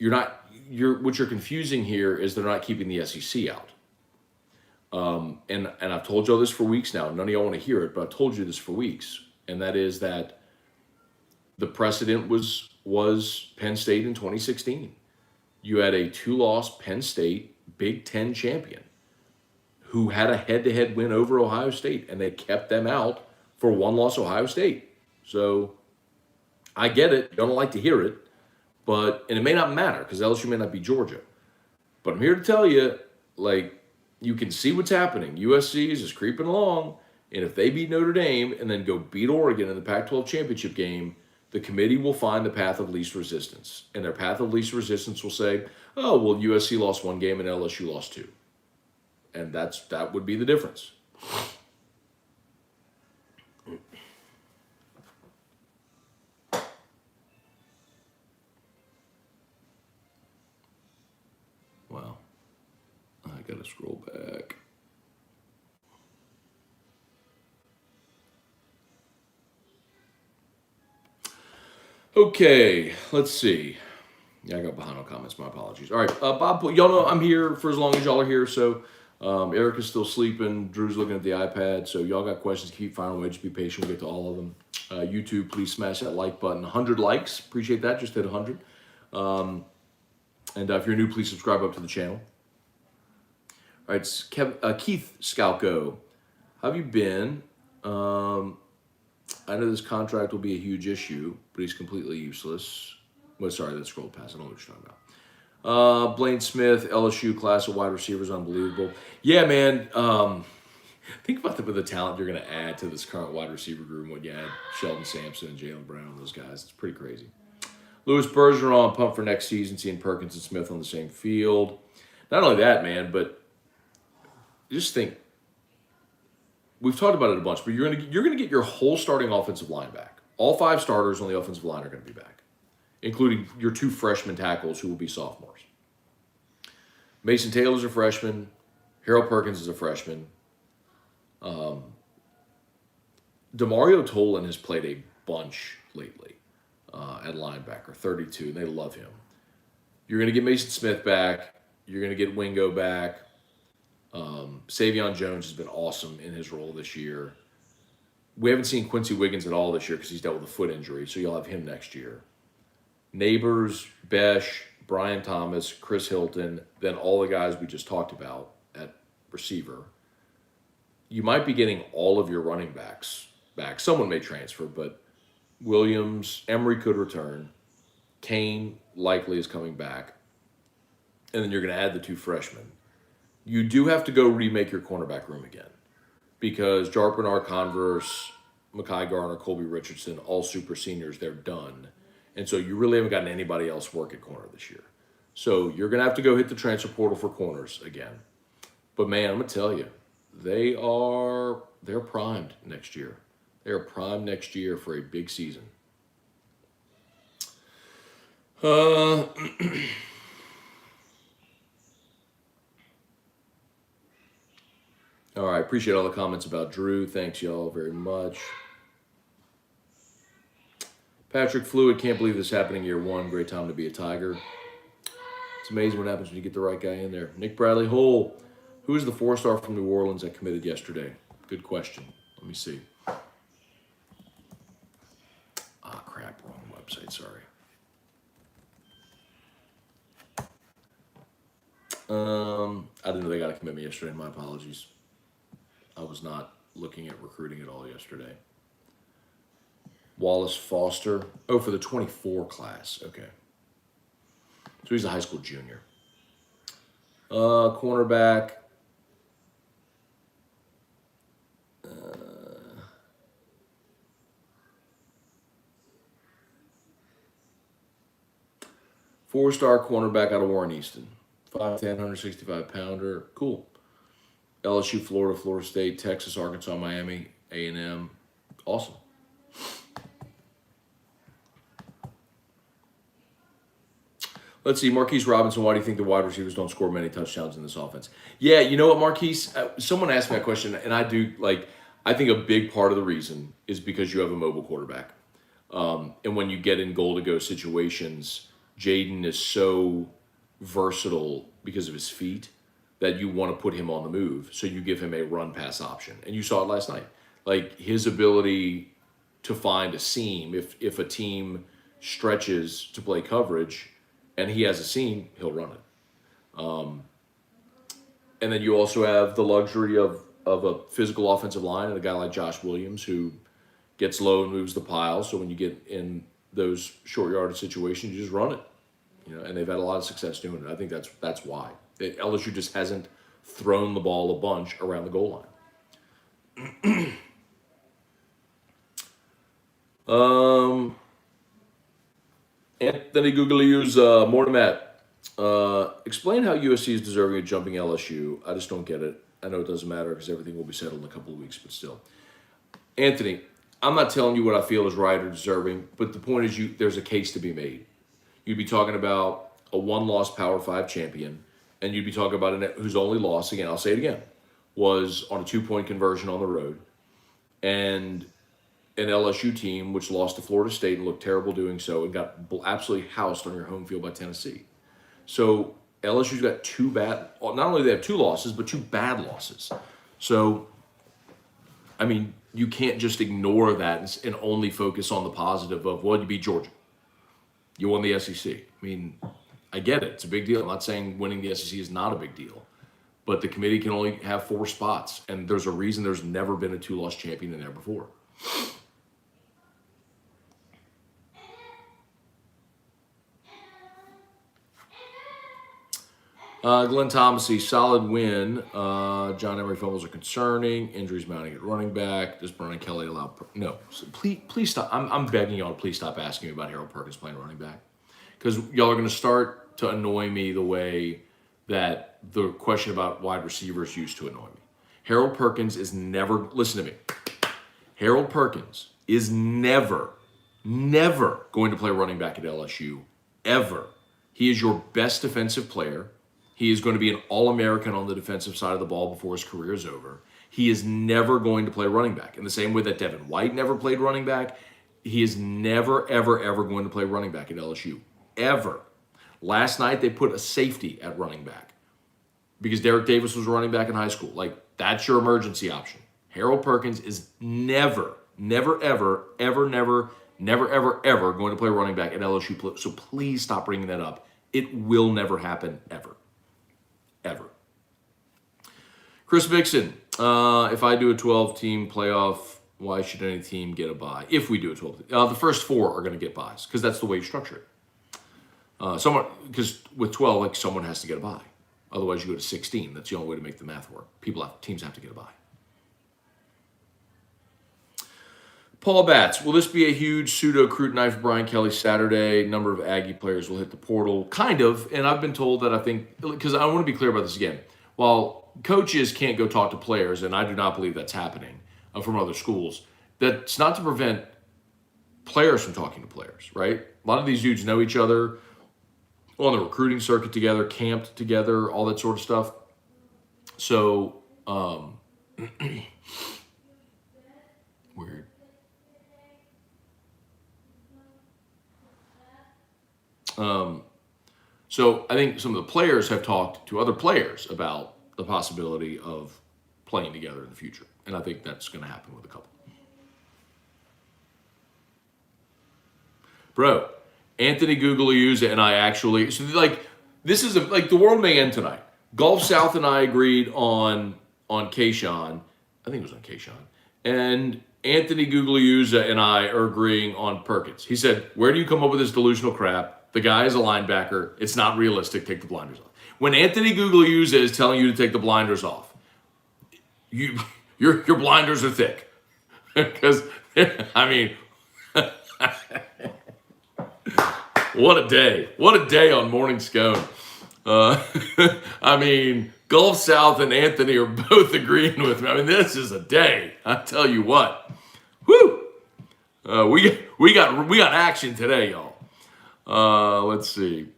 What you're confusing here is they're not keeping the SEC out. And I've told y'all this for weeks now. None of y'all want to hear it, but I've told you this for weeks. And that is that the precedent was Penn State in 2016. You had a 2-loss Penn State Big Ten champion who had a head-to-head win over Ohio State, and they kept them out for 1-loss Ohio State. So I get it. You don't like to hear it, and it may not matter because LSU may not be Georgia. But I'm here to tell you, like, you can see what's happening. USC is just creeping along, and if they beat Notre Dame and then go beat Oregon in the Pac-12 championship game, the committee will find the path of least resistance. And their path of least resistance will say, oh, well, USC lost 1 game and LSU lost 2. And that would be the difference. Wow. I got to scroll back. Okay, let's see. Yeah, I got behind on comments. My apologies. All right, Bob, y'all know I'm here for as long as y'all are here. So Erica's still sleeping. Drew's looking at the iPad. So y'all got questions, keep firing away. Just be patient. We'll get to all of them. YouTube, please smash that like button. 100 likes. Appreciate that. Just hit 100. And if you're new, please subscribe up to the channel. All right, Keith Scalco. How have you been? I know this contract will be a huge issue, but he's completely useless. Well, sorry, that scrolled past. I don't know what you're talking about. Blaine Smith, LSU class of wide receivers, unbelievable. Yeah, man. Think about the talent you're going to add to this current wide receiver group when you add Sheldon Sampson and Jalen Brown and those guys. It's pretty crazy. Louis Bergeron pumped for next season, seeing Perkins and Smith on the same field. Not only that, man, but just think. We've talked about it a bunch, but you're gonna get your whole starting offensive line back. All 5 starters on the offensive line are going to be back, including your 2 freshman tackles who will be sophomores. Mason Taylor's a freshman. Harold Perkins is a freshman. Demario Tolan has played a bunch lately at linebacker, 32, and they love him. You're going to get Mason Smith back. You're going to get Wingo back. Savion Jones has been awesome in his role this year. We haven't seen Quincy Wiggins at all this year because he's dealt with a foot injury, so you'll have him next year. Neighbors, Besh, Brian Thomas, Chris Hilton, then all the guys we just talked about at receiver. You might be getting all of your running backs back. Someone may transfer, but Williams, Emery could return. Kane likely is coming back. And then you're going to add the 2 freshmen. You do have to go remake your cornerback room again because Jarpinar, Converse, Mekhi Garner, Colby Richardson, all super seniors, they're done. And so you really haven't gotten anybody else work at corner this year. So you're going to have to go hit the transfer portal for corners again. But man, I'm going to tell you, they're primed next year. They are primed next year for a big season. All right, appreciate all the comments about Drew. Thanks, y'all, very much. Patrick Fluid, can't believe this happening year 1. Great time to be a Tiger. It's amazing what happens when you get the right guy in there. Nick Bradley Hole, who is the 4-star from New Orleans that committed yesterday? Good question. Let me see. Ah, crap, wrong website, sorry. I didn't know they got a commitment yesterday. My apologies. I was not looking at recruiting at all yesterday. Wallace Foster. Oh, for the 24 class. Okay. So he's a high school junior. Cornerback. Four-star cornerback out of Warren Easton. 5'10", 165-pounder. Cool. LSU, Florida, Florida State, Texas, Arkansas, Miami, A&M. Awesome. Let's see, Marquise Robinson, why do you think the wide receivers don't score many touchdowns in this offense? Yeah, you know what, Marquise? Someone asked me that question, and I think a big part of the reason is because you have a mobile quarterback. And when you get in goal-to-go situations, Jaden is so versatile because of his feet that you want to put him on the move. So you give him a run-pass option. And you saw it last night. Like, his ability to find a seam, if a team stretches to play coverage and he has a seam, he'll run it. And then you also have the luxury of a physical offensive line and a guy like Josh Williams who gets low and moves the pile. So when you get in those short yardage situations, you just run it. You know, and they've had a lot of success doing it. I think that's why. LSU just hasn't thrown the ball a bunch around the goal line. Anthony Guglielmo's Mortimer. Explain how USC is deserving of jumping LSU. I just don't get it. I know it doesn't matter because everything will be settled in a couple of weeks, but still. Anthony, I'm not telling you what I feel is right or deserving, but the point is there's a case to be made. You'd be talking about a one-loss Power 5 champion, and you'd be talking about whose only loss, again, I'll say it again, was on a 2-point conversion on the road, and an LSU team which lost to Florida State and looked terrible doing so and got absolutely housed on your home field by Tennessee. So LSU's got not only do they have 2 losses, but 2 bad losses. So, I mean, you can't just ignore that and only focus on the positive of, well, you beat Georgia. You won the SEC. I mean, I get it. It's a big deal. I'm not saying winning the SEC is not a big deal. But the committee can only have 4 spots. And there's a reason there's never been a 2-loss champion in there before. Glenn Thomasy, solid win. John Emery fumbles are concerning. Injuries mounting at running back. Does Brian Kelly allow? No. So please stop. I'm begging y'all to please stop asking me about Harold Perkins playing running back, because y'all are going to start to annoy me the way that the question about wide receivers used to annoy me. Harold Perkins is never. Listen to me. Harold Perkins is never going to play running back at LSU, ever. He is your best defensive player. He is going to be an All-American on the defensive side of the ball before his career is over. He is never going to play running back. In the same way that Devin White never played running back, he is never, ever, ever going to play running back at LSU. Ever. Last night, they put a safety at running back because Derek Davis was running back in high school. Like, that's your emergency option. Harold Perkins is never, ever going to play running back at LSU. So please stop bringing that up. It will never happen, ever. Ever. Chris Vixen, if I do a 12-team playoff, why should any team get a bye? If we do a 12, the first 4 are going to get byes because that's the way you structure it. Because with 12, like, someone has to get a bye. Otherwise, you go to 16. That's the only way to make the math work. Teams have to get a bye. Paul Batts, will this be a huge pseudo-crude night for Brian Kelly Saturday? Number of Aggie players will hit the portal. Kind of, and I've been told that I think, because I want to be clear about this again. While coaches can't go talk to players, and I do not believe that's happening from other schools, that's not to prevent players from talking to players, right? A lot of these dudes know each other, on the recruiting circuit together, camped together, all that sort of stuff. So, weird. So I think some of the players have talked to other players about the possibility of playing together in the future. And I think that's going to happen with a couple. Bro, Anthony Guglielmo and I actually, so like, this is like the world may end tonight. Gulf South and I agreed on Kayshawn. I think it was on Kayshawn. And Anthony Guglielmo and I are agreeing on Perkins. He said, where do you come up with this delusional crap? The guy is a linebacker. It's not realistic. Take the blinders off. When Anthony Guglielmo is telling you to take the blinders off, your blinders are thick. Because, I mean, what a day. What a day on Morning Scone. I mean, Gulf South and Anthony are both agreeing with me. I mean, this is a day. I tell you what. Woo! We got action today, y'all. Let's see.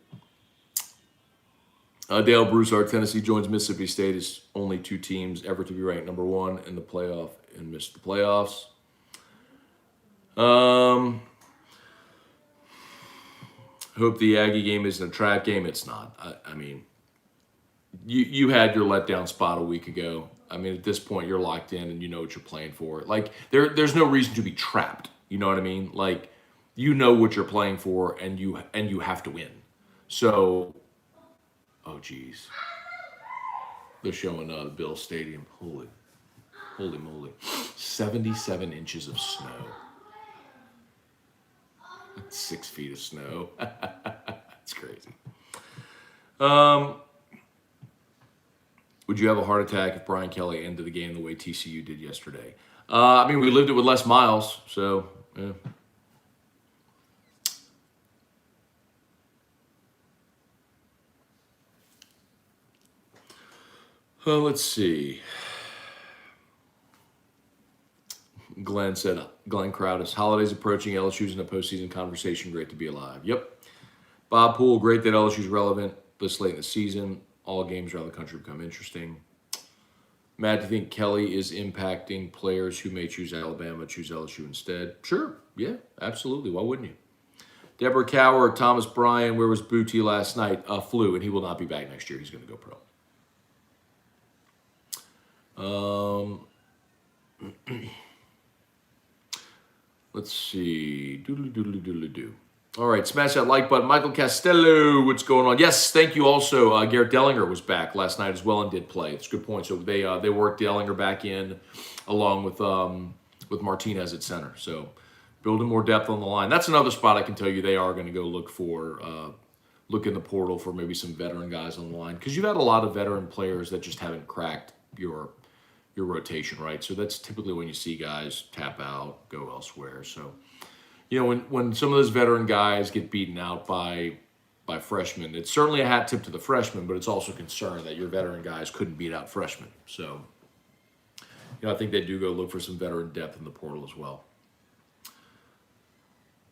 Dale Broussard, Tennessee joins Mississippi State as only 2 teams ever to be ranked number 1 in the playoff and missed the playoffs. Hope the Aggie game isn't a trap game. It's not. I mean, you had your letdown spot a week ago. I mean, at this point, you're locked in and you know what you're playing for. Like, there's no reason to be trapped. You know what I mean? Like, you know what you're playing for, and you have to win. So, oh geez, they're showing the Bill Stadium. Holy moly, 77 inches of snow. That's 6 feet of snow. It's crazy. Would you have a heart attack if Brian Kelly ended the game the way TCU did yesterday? I mean, we lived it with Les Miles, so yeah. Let's see. Glenn Crowdis, holidays approaching, LSU's in a postseason conversation, great to be alive. Yep. Bob Poole, great that LSU's relevant this late in the season. All games around the country become interesting. Matt, do you think Kelly is impacting players who may choose Alabama, choose LSU instead? Sure. Yeah, absolutely. Why wouldn't you? Deborah Cower, Thomas Bryan, where was Booty last night? Flew, and he will not be back next year. He's going to go pro. Let's see. Doodly-doodly-doodly-doo. All right, smash that like button. Michael Castello, what's going on? Yes, thank you also. Garrett Dellinger was back last night as well and did play. It's a good point. So they worked Dellinger back in along with Martinez at center. So building more depth on the line. That's another spot I can tell you they are going to go look for look in the portal for maybe some veteran guys on the line, because you've had a lot of veteran players that just haven't cracked your rotation, right? So that's typically when you see guys tap out, go elsewhere. So, when some of those veteran guys get beaten out by freshmen, it's certainly a hat tip to the freshmen, but it's also a concern that your veteran guys couldn't beat out freshmen. So, I think they do go look for some veteran depth in the portal as well.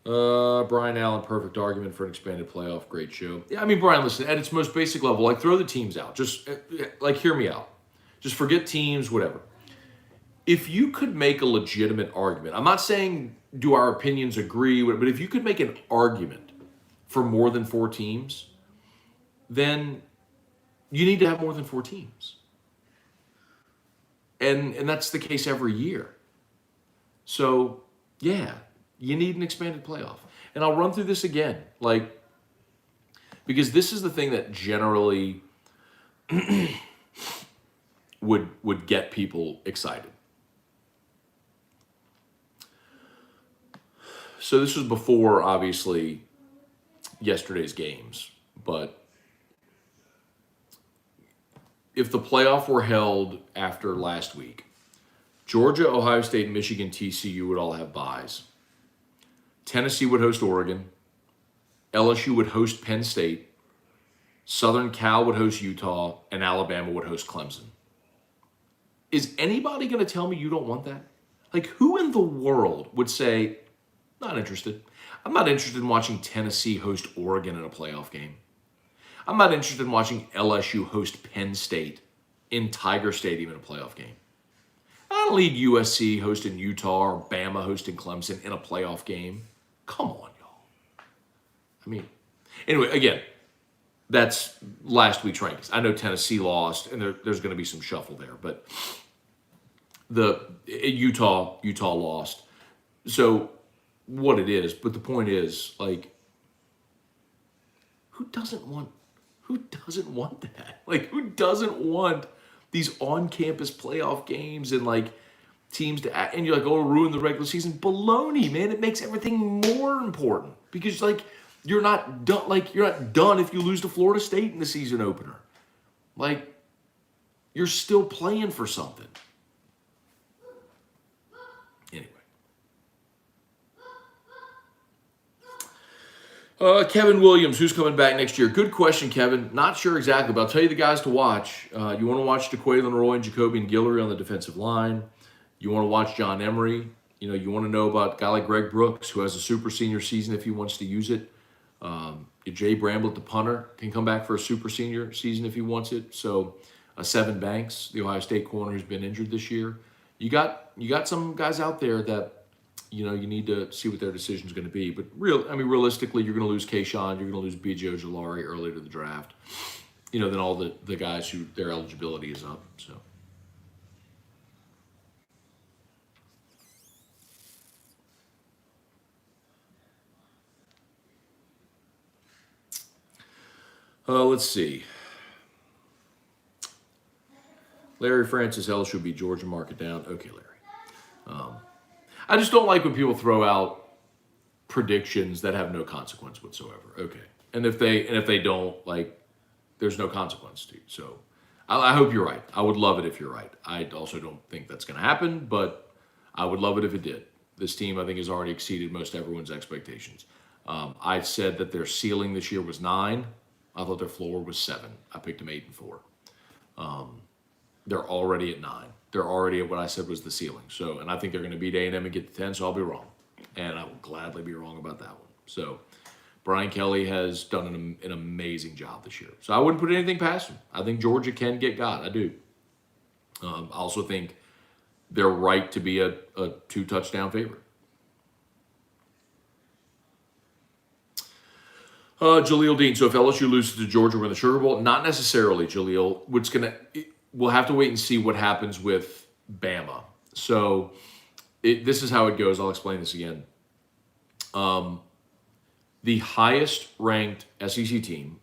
Brian Allen, perfect argument for an expanded playoff. Great show. Yeah, I mean, Brian, listen, at its most basic level, like, throw the teams out. Just, hear me out. Just forget teams, whatever. If you could make a legitimate argument, I'm not saying do our opinions agree, but if you could make an argument for more than 4 teams, then you need to have more than 4 teams. And that's the case every year. So, yeah, you need an expanded playoff. And I'll run through this again, because this is the thing that generally would get people excited. So this was before, obviously, yesterday's games. But if the playoff were held after last week, Georgia, Ohio State, Michigan, TCU would all have byes. Tennessee would host Oregon. LSU would host Penn State. Southern Cal would host Utah. And Alabama would host Clemson. Is anybody going to tell me you don't want that? Like, who in the world would say, not interested? I'm not interested in watching Tennessee host Oregon in a playoff game. I'm not interested in watching LSU host Penn State in Tiger Stadium in a playoff game. I don't need USC hosting Utah or Bama hosting Clemson in a playoff game. Come on, y'all. I mean, anyway, again, that's last week's rankings. I know Tennessee lost, and there's going to be some shuffle there, but Utah lost. So what it is, but the point is, like, who doesn't want that? Like, who doesn't want these on-campus playoff games and, like, teams to, and you're like, oh, ruin the regular season? Baloney, man. It makes everything more important because, like, you're not done if you lose to Florida State in the season opener. Like, you're still playing for something. Anyway. Kevin Williams, who's coming back next year? Good question, Kevin. Not sure exactly, but I'll tell you the guys to watch. You want to watch DeQuaylon Roy and Jacobian Guillory on the defensive line. You want to watch John Emery. You want to know about a guy like Greg Brooks, who has a super senior season if he wants to use it. Jay Bramblett, the punter, can come back for a super senior season if he wants it. So, Seven Banks, the Ohio State corner, who's been injured this year. You got some guys out there that you need to see what their decision is going to be. But realistically, you're going to lose Kayshawn, you're going to lose B.J. Ojolari early to the draft. Then all the guys who their eligibility is up. So. Let's see. Larry Francis, LSU beat Georgia, mark it down. Okay, Larry. I just don't like when people throw out predictions that have no consequence whatsoever. Okay, and if they don't, like, there's no consequence to you. So I hope you're right. I would love it if you're right. I also don't think that's going to happen, but I would love it if it did. This team, I think, has already exceeded most everyone's expectations. I said that their ceiling this year was 9. I thought their floor was 7. I picked them 8 and 4. They're already at 9. They're already at what I said was the ceiling. So, and I think they're going to beat A&M and get to 10, so I'll be wrong. And I will gladly be wrong about that one. So, Brian Kelly has done an amazing job this year. So I wouldn't put anything past him. I think Georgia can get got. I do. I also think they're right to be a 2-touchdown favorite. Jaleel Dean. So if LSU loses to Georgia, we're in the Sugar Bowl? Not necessarily, Jaleel. We'll have to wait and see what happens with Bama. So this is how it goes. I'll explain this again. The highest ranked SEC team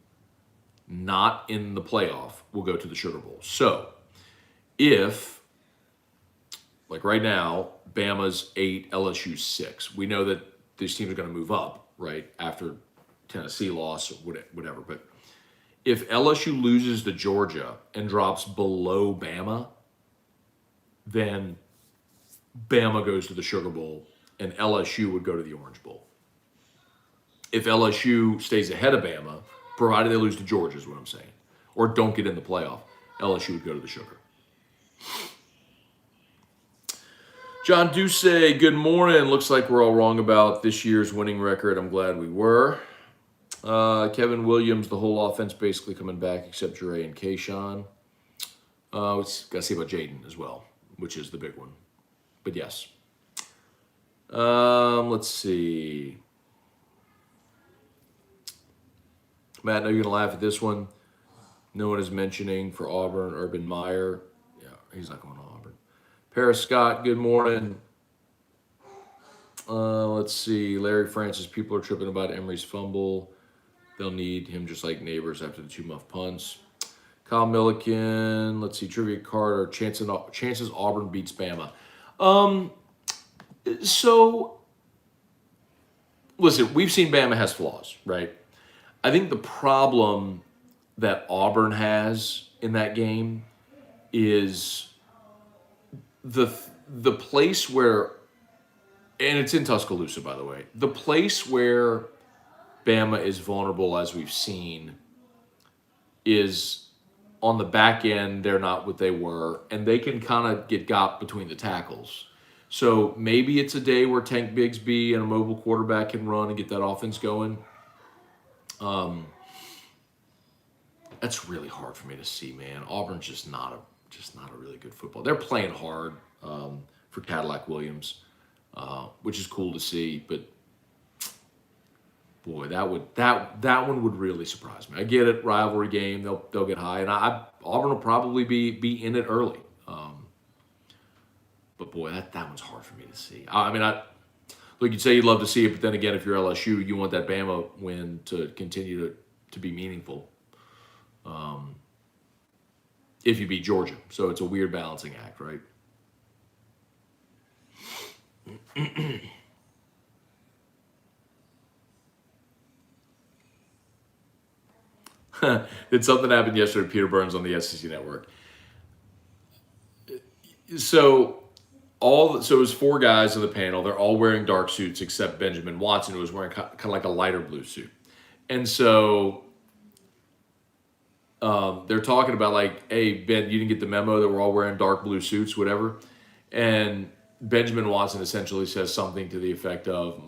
not in the playoff will go to the Sugar Bowl. So if, like right now, Bama's 8, LSU's 6, we know that these teams are going to move up, right, after Tennessee loss or whatever. But if LSU loses to Georgia and drops below Bama, then Bama goes to the Sugar Bowl and LSU would go to the Orange Bowl. If LSU stays ahead of Bama, provided they lose to Georgia is what I'm saying, or don't get in the playoff, LSU would go to the Sugar. John Duce, good morning. Looks like we're all wrong about this year's winning record. I'm glad we were. Kevin Williams, the whole offense basically coming back except Jure and Kayshawn. Got to see about Jaden as well, which is the big one. But yes. Let's see. Matt, I know you're going to laugh at this one. No one is mentioning for Auburn, Urban Meyer. Yeah, he's not going to Auburn. Paris Scott, good morning. Let's see. Larry Francis, people are tripping about Emory's fumble. They'll need him just like Neighbors after the 2 muff punts. Kyle Milliken, let's see. Trivia Carter, chances Auburn beats Bama. So, listen, we've seen Bama has flaws, right? I think the problem that Auburn has in that game is the place where, and it's in Tuscaloosa, by the way, the place where Bama is vulnerable, as we've seen, is on the back end. They're not what they were, and they can kind of get got between the tackles. So maybe it's a day where Tank Bigsby and a mobile quarterback can run and get that offense going. That's really hard for me to see, man. Auburn's just not a really good football. They're playing hard for Cadillac Williams, which is cool to see. But boy, that one would really surprise me. I get it, rivalry game. They'll get high, and Auburn will probably be in it early. But boy, that one's hard for me to see. I mean, look, you'd say you'd love to see it, but then again, if you're LSU, you want that Bama win to continue to be meaningful. If you beat Georgia. So it's a weird balancing act, right? Did something happen yesterday to Peter Burns on the SEC Network? So it was 4 guys in the panel. They're all wearing dark suits except Benjamin Watson, who was wearing kind of like a lighter blue suit. And so they're talking about like, hey, Ben, you didn't get the memo that we're all wearing dark blue suits, whatever. And Benjamin Watson essentially says something to the effect of,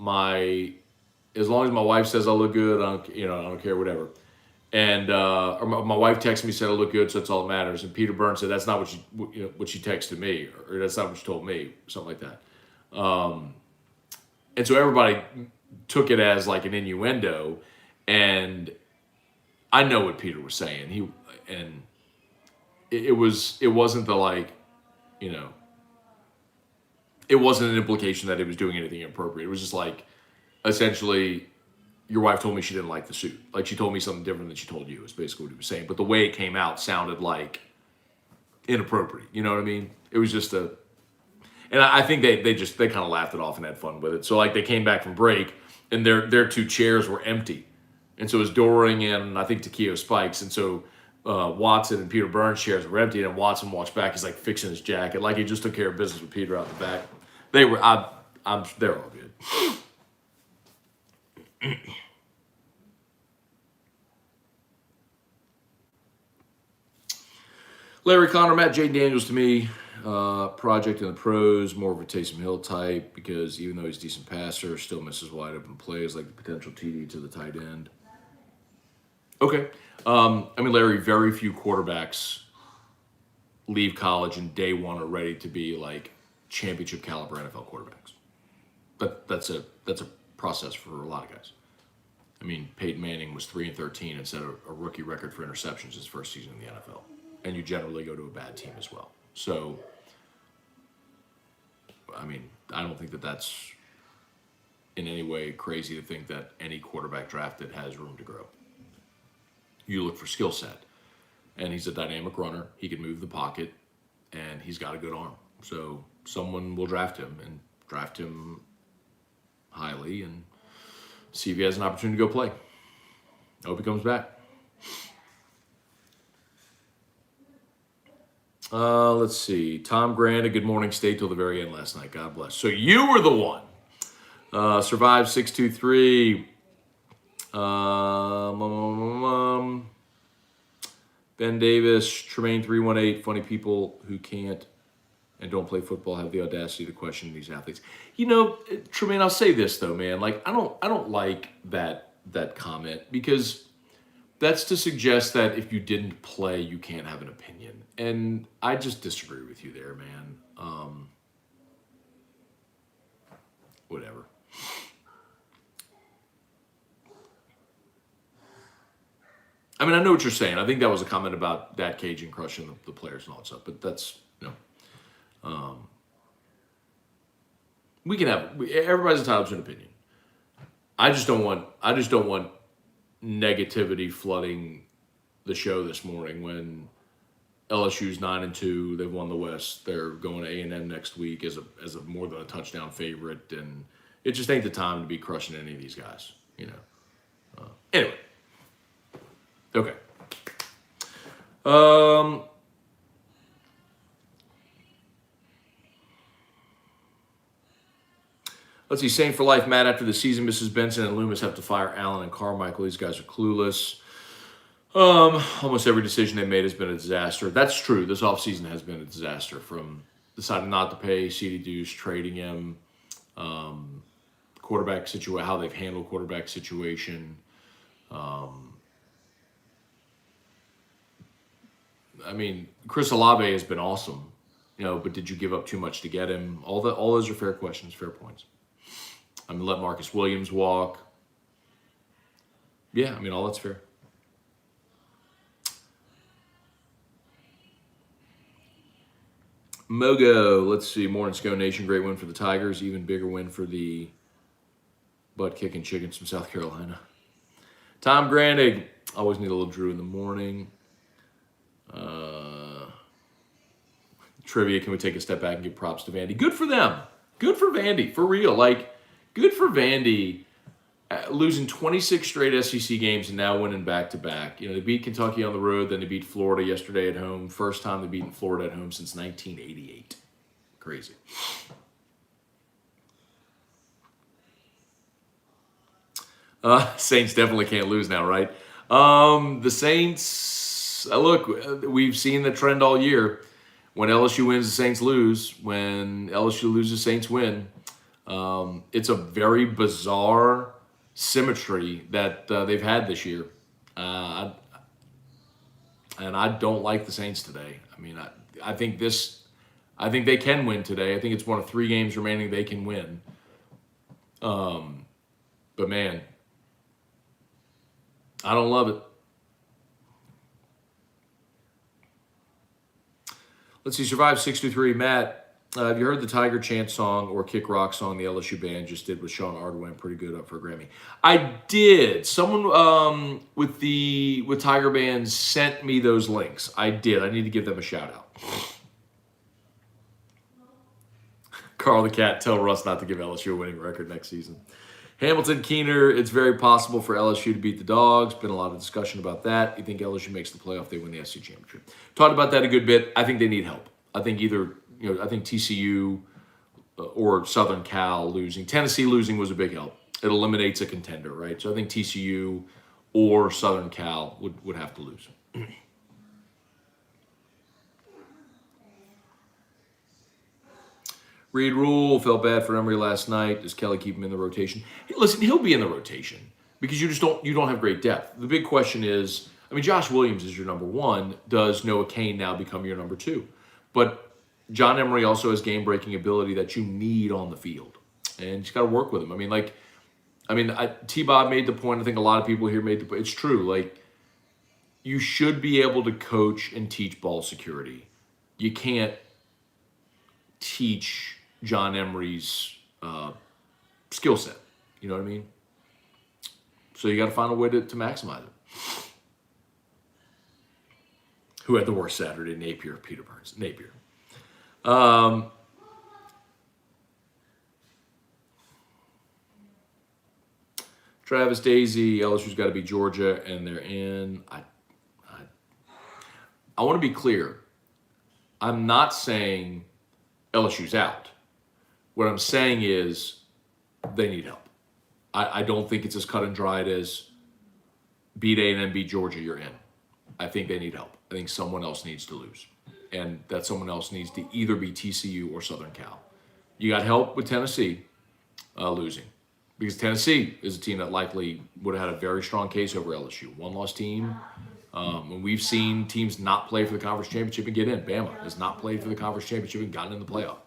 as long as my wife says I look good, I don't care, whatever. And or my wife texted me, said I look good, so that's all that matters. And Peter Burns said that's not what she texted me, or that's not what she told me, something like that. And so everybody took it as like an innuendo, and I know what Peter was saying. It wasn't the like, it wasn't an implication that he was doing anything inappropriate. It was just like, essentially, your wife told me she didn't like the suit. Like, she told me something different than she told you, is basically what he was saying. But the way it came out sounded like inappropriate. You know what I mean? It was just and I think they kind of laughed it off and had fun with it. So, like, they came back from break, and their 2 chairs were empty. And so it was Doring and, I think, Takeo Spikes. And so Watson and Peter Burns' chairs were empty, and Watson walks back. He's, like, fixing his jacket. Like, he just took care of business with Peter out the back. They're all good. Larry Connor, Matt J. Daniels to me, project in the pros, more of a Taysom Hill type, because even though he's a decent passer, still misses wide open plays like the potential TD to the tight end. Okay. Larry, very few quarterbacks leave college and day one are ready to be like championship caliber NFL quarterbacks. But that's a process for a lot of guys. I mean, Peyton Manning was 3-13 and set a rookie record for interceptions his first season in the NFL. And you generally go to a bad team as well. So, I mean, I don't think that's in any way crazy to think that any quarterback drafted has room to grow. You look for skill set. And he's a dynamic runner. He can move the pocket. And he's got a good arm. So someone will draft him and draft him highly and see if he has an opportunity to go play. Hope he comes back. Let's see. Tom Granda, good morning. Stayed till the very end last night. God bless. So you were the one. Survived 623. Ben Davis, Tremaine 318. Funny people who can't and don't play football have the audacity to question these athletes. You know, Tremaine, I'll say this though, man. Like I don't like that comment, because that's to suggest that if you didn't play, you can't have an opinion. And I just disagree with you there, man. Whatever. I mean, I know what you're saying. I think that was a comment about that Cajun crushing the players and all that stuff. But that's, we can have, everybody's entitled to an opinion. I just don't want negativity flooding the show this morning when LSU's 9-2. They've won the West. They're going to A&M next week as a more than a touchdown favorite, and it just ain't the time to be crushing any of these guys. Anyway, okay. Let's see. Saint for life, Matt. After the season, Mrs. Benson and Loomis have to fire Allen and Carmichael. These guys are clueless. Almost every decision they made has been a disaster. That's true. This offseason has been a disaster, from deciding not to pay CD Deuce, trading him, quarterback situation, how they've handled quarterback situation. I mean, Chris Olave has been awesome, but did you give up too much to get him? All those are fair questions, fair points. I mean, let Marcus Williams walk. Yeah, I mean, all that's fair. Mogo, let's see. Morning, Scone Nation. Great win for the Tigers. Even bigger win for the butt-kicking chickens from South Carolina. Tom Grandig, always need a little Drew in the morning. Trivia, can we take a step back and give props to Vandy? Good for them. Good for Vandy, for real. Good for Vandy, losing 26 straight SEC games and now winning back-to-back. They beat Kentucky on the road, then they beat Florida yesterday at home. First time they've beaten Florida at home since 1988. Crazy. Saints definitely can't lose now, right? The Saints, look, we've seen the trend all year. When LSU wins, the Saints lose. When LSU loses, Saints win. It's a very bizarre symmetry that they've had this year. And I don't like the Saints today. I mean, I think they can win today. I think it's one of 3 games remaining they can win. But man, I don't love it. Let's see, Survive 623. Matt, have you heard the Tiger Chant song or Kick Rock song the LSU band just did with Sean Ardwin? Pretty good, up for a Grammy. I did. Someone with Tiger Bands sent me those links. I did. I need to give them a shout out. Carl the Cat, tell Russ not to give LSU a winning record next season. Hamilton Keener, it's very possible for LSU to beat the Dogs. Been a lot of discussion about that. You think LSU makes the playoff, they win the SEC championship. Talked about that a good bit. I think they need help. I think I think TCU or Southern Cal losing. Tennessee losing was a big help. It eliminates a contender, right? So I think TCU or Southern Cal would have to lose. Reed Rule, felt bad for Emory last night. Does Kelly keep him in the rotation? Hey, listen, he'll be in the rotation because you don't have great depth. The big question is, I mean, Josh Williams is your number 1. Does Noah Cain now become your number 2? But John Emory also has game-breaking ability that you need on the field, and you just got to work with him. T-Bob made the point. I think a lot of people here made the point. It's true. You should be able to coach and teach ball security. You can't teach John Emory's skill set. You know what I mean? So you got to find a way to maximize it. Who had the worst Saturday? Napier, Peter Burns. Napier. Travis Daisy, LSU's got to beat Georgia, and they're in. I want to be clear. I'm not saying LSU's out. What I'm saying is they need help. I don't think it's as cut and dried as beat A&M, beat Georgia, you're in. I think they need help. I think someone else needs to lose. And that someone else needs to either be TCU or Southern Cal. You got help with Tennessee losing. Because Tennessee is a team that likely would have had a very strong case over LSU. One-loss team. And we've seen teams not play for the conference championship and get in. Bama has not played for the conference championship and gotten in the playoff.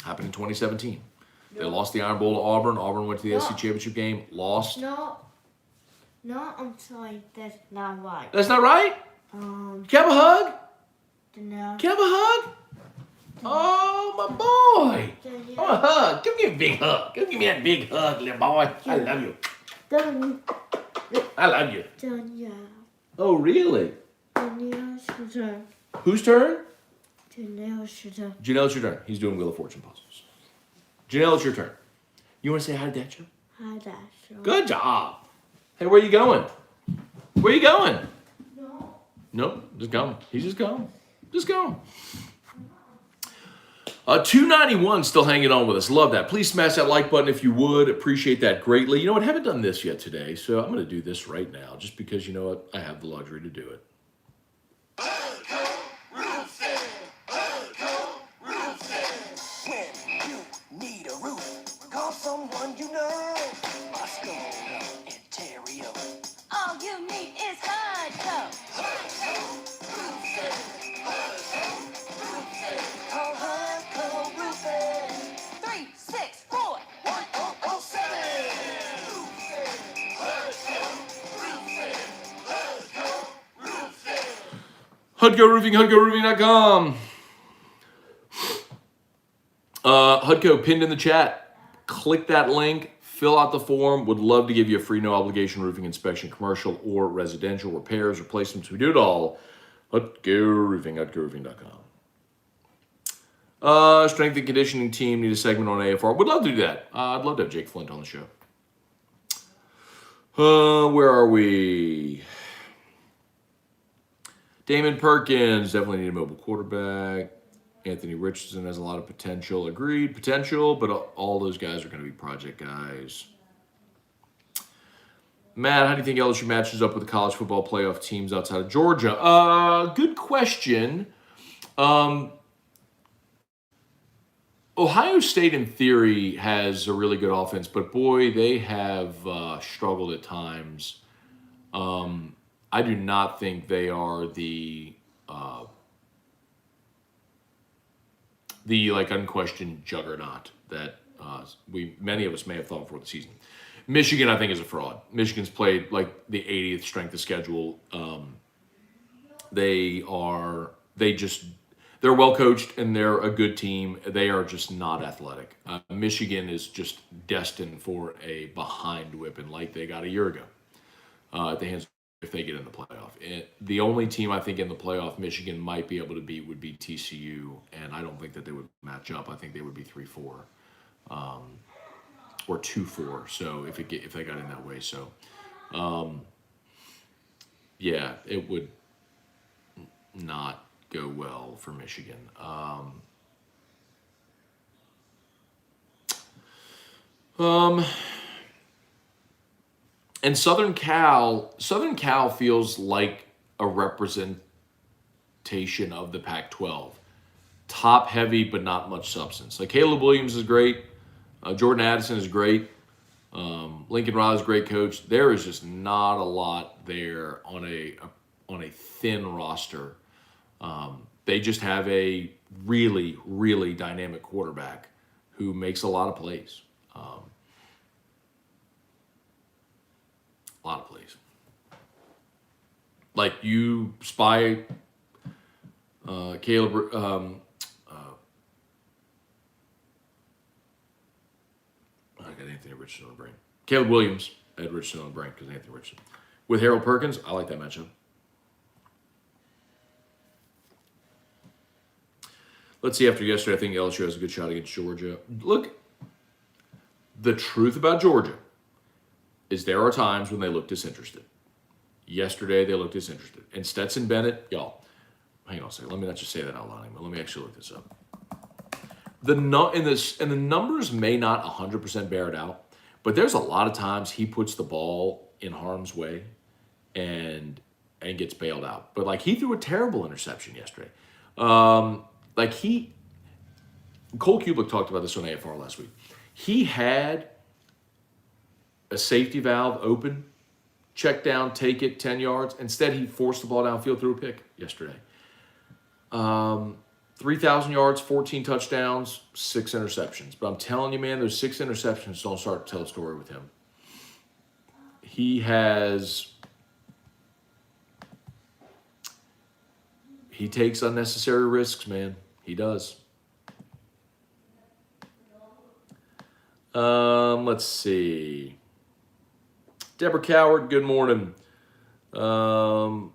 Happened in 2017. They lost the Iron Bowl to Auburn. Auburn went to the SEC championship game, lost. No, I'm sorry. That's not right. That's not right? Can I have a hug? No. Can I have a hug? Oh, my boy. Oh, a hug. Give me a big hug. Give me that big hug, little boy. I love you. Done. I love you. Done, yeah. Oh, really? Danielle's turn. Whose turn? Danielle's turn. Janelle, it's your turn. He's doing Wheel of Fortune puzzles. Janelle, it's your turn. You want to say hi to Dad, Joe? Hi, Dash. Good job. Hey, where you going? Where you going? No. Nope, just going. He's just going. Just going. 291 still hanging on with us. Love that. Please smash that like button if you would. Appreciate that greatly. You know what? I haven't done this yet today, so I'm going to do this right now just because, you know what? I have the luxury to do it. When you need a roof, call someone you know. Scone and Terrio. All you need is Hudco. Call Hudco Roofing. 364-1007. HUDCO Roofing, HUDCOroofing.com. HUDCO pinned in the chat. Click that link. Fill out the form. Would love to give you a free no obligation roofing inspection, commercial or residential repairs, replacements. We do it all. HUDCO Roofing, HUDCOroofing.com. Strength and conditioning team need a segment on AFR. Would love to do that. I'd love to have Jake Flint on the show. Where are we? Damon Perkins, definitely need a mobile quarterback. Anthony Richardson has a lot of potential. Agreed, potential, but all those guys are going to be project guys. Matt, how do you think LSU matches up with the college football playoff teams outside of Georgia? Good question. Ohio State, in theory, has a really good offense, but boy, they have struggled at times. I do not think they are the like unquestioned juggernaut that many of us may have thought before the season. Michigan, I think, is a fraud. Michigan's played like the 80th strength of schedule. They're well coached and they're a good team. They are just not athletic. Michigan is just destined for a behind whipping like they got a year ago at the hands if they get in the playoff. The only team I think in the playoff Michigan might be able to beat would be TCU, and I don't think that they would match up. I think they would be 3-4 or 2-4. So if they got in that way, so yeah, it would not go well for Michigan. And Southern Cal feels like a representation of the Pac-12. Top heavy, but not much substance. Like Caleb Williams is great. Jordan Addison is great. Lincoln Riley's a great coach. There is just not a lot there on a thin roster. They just have a really, really dynamic quarterback who makes a lot of plays. A lot of plays. Like you spy Caleb. I got Anthony Richardson on the brain. Caleb Williams, Ed Richardson on the brain because Anthony Richardson. With Harold Perkins, I like that matchup. Let's see, after yesterday, I think LSU has a good shot against Georgia. Look, the truth about Georgia is there are times when they look disinterested. Yesterday, they looked disinterested. And Stetson Bennett, y'all, hang on a second. Let me not just say that out loud anymore. Let me actually look this up. The numbers may not 100% bear it out, but there's a lot of times he puts the ball in harm's way and gets bailed out. But like he threw a terrible interception yesterday. Cole Kublik talked about this on AFR last week. He had a safety valve open, check down, take it 10 yards. Instead, he forced the ball downfield through a pick yesterday. 3,000 yards, 14 touchdowns, 6 interceptions. But I'm telling you, man, those 6 interceptions don't start to tell a story with him. He takes unnecessary risks, man. He does. Let's see. Deborah Coward, good morning. Tony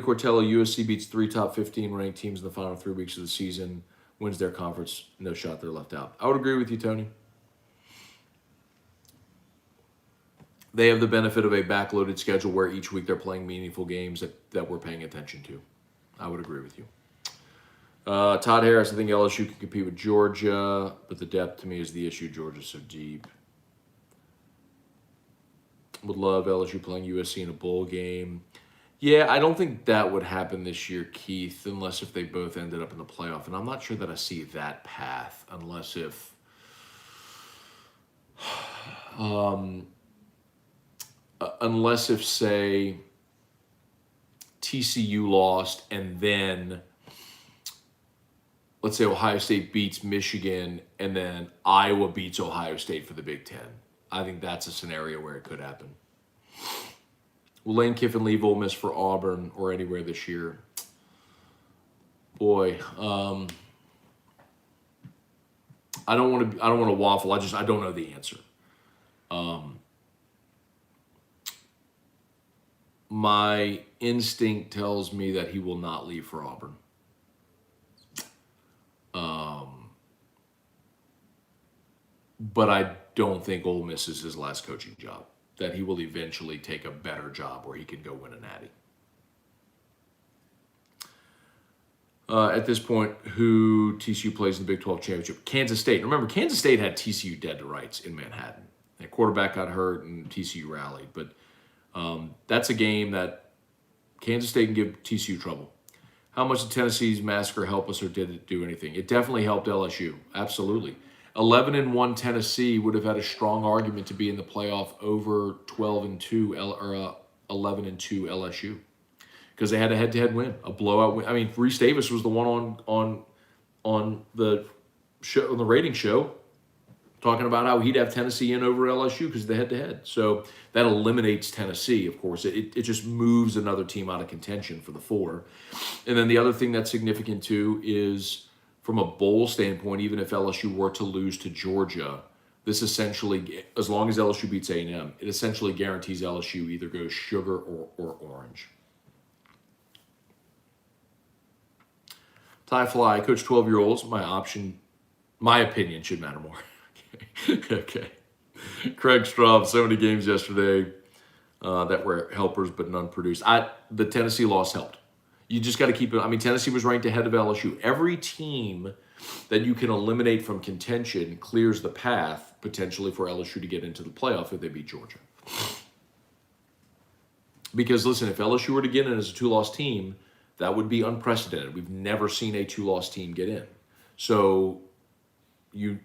Cortello, USC beats 3 top 15 ranked teams in the final 3 weeks of the season, wins their conference, no shot they're left out. I would agree with you, Tony. They have the benefit of a backloaded schedule where each week they're playing meaningful games that we're paying attention to. I would agree with you. Todd Harris, I think LSU can compete with Georgia, but the depth to me is the issue. Georgia's so deep. Would love LSU playing USC in a bowl game. Yeah, I don't think that would happen this year, Keith, unless if they both ended up in the playoff. And I'm not sure that I see that path unless if say TCU lost and then let's say Ohio State beats Michigan and then Iowa beats Ohio State for the Big Ten. I think that's a scenario where it could happen. Will Lane Kiffin leave Ole Miss for Auburn or anywhere this year? Boy, I don't want to waffle. I don't know the answer. My instinct tells me that he will not leave for Auburn. But I don't think Ole Miss is his last coaching job. That he will eventually take a better job where he can go win a natty. At this point, who TCU plays in the Big 12 championship? Kansas State. Remember, Kansas State had TCU dead to rights in Manhattan. Their quarterback got hurt and TCU rallied. But that's a game that Kansas State can give TCU trouble. How much did Tennessee's massacre help us or did it do anything? It definitely helped LSU. Absolutely. 11-1 Tennessee would have had a strong argument to be in the playoff over 12-2 or 11-2 LSU because they had a head-to-head win, a blowout win. I mean, Reese Davis was the one on the show, on the rating show, talking about how he'd have Tennessee in over LSU because of the head-to-head. So that eliminates Tennessee, of course. It just moves another team out of contention for the 4. And then the other thing that's significant too is, from a bowl standpoint, even if LSU were to lose to Georgia, this essentially, as long as LSU beats A&M, it essentially guarantees LSU either goes sugar or orange. Ty Fly, I coach 12-year-olds. My opinion should matter more. Okay. Craig Straub, so many games yesterday that were helpers, but none produced. The Tennessee loss helped. You just got to keep it. I mean, Tennessee was ranked ahead of LSU. Every team that you can eliminate from contention clears the path potentially for LSU to get into the playoff if they beat Georgia. Because listen, if LSU were to get in as a 2-loss team, that would be unprecedented. We've never seen a 2-loss team get in. So you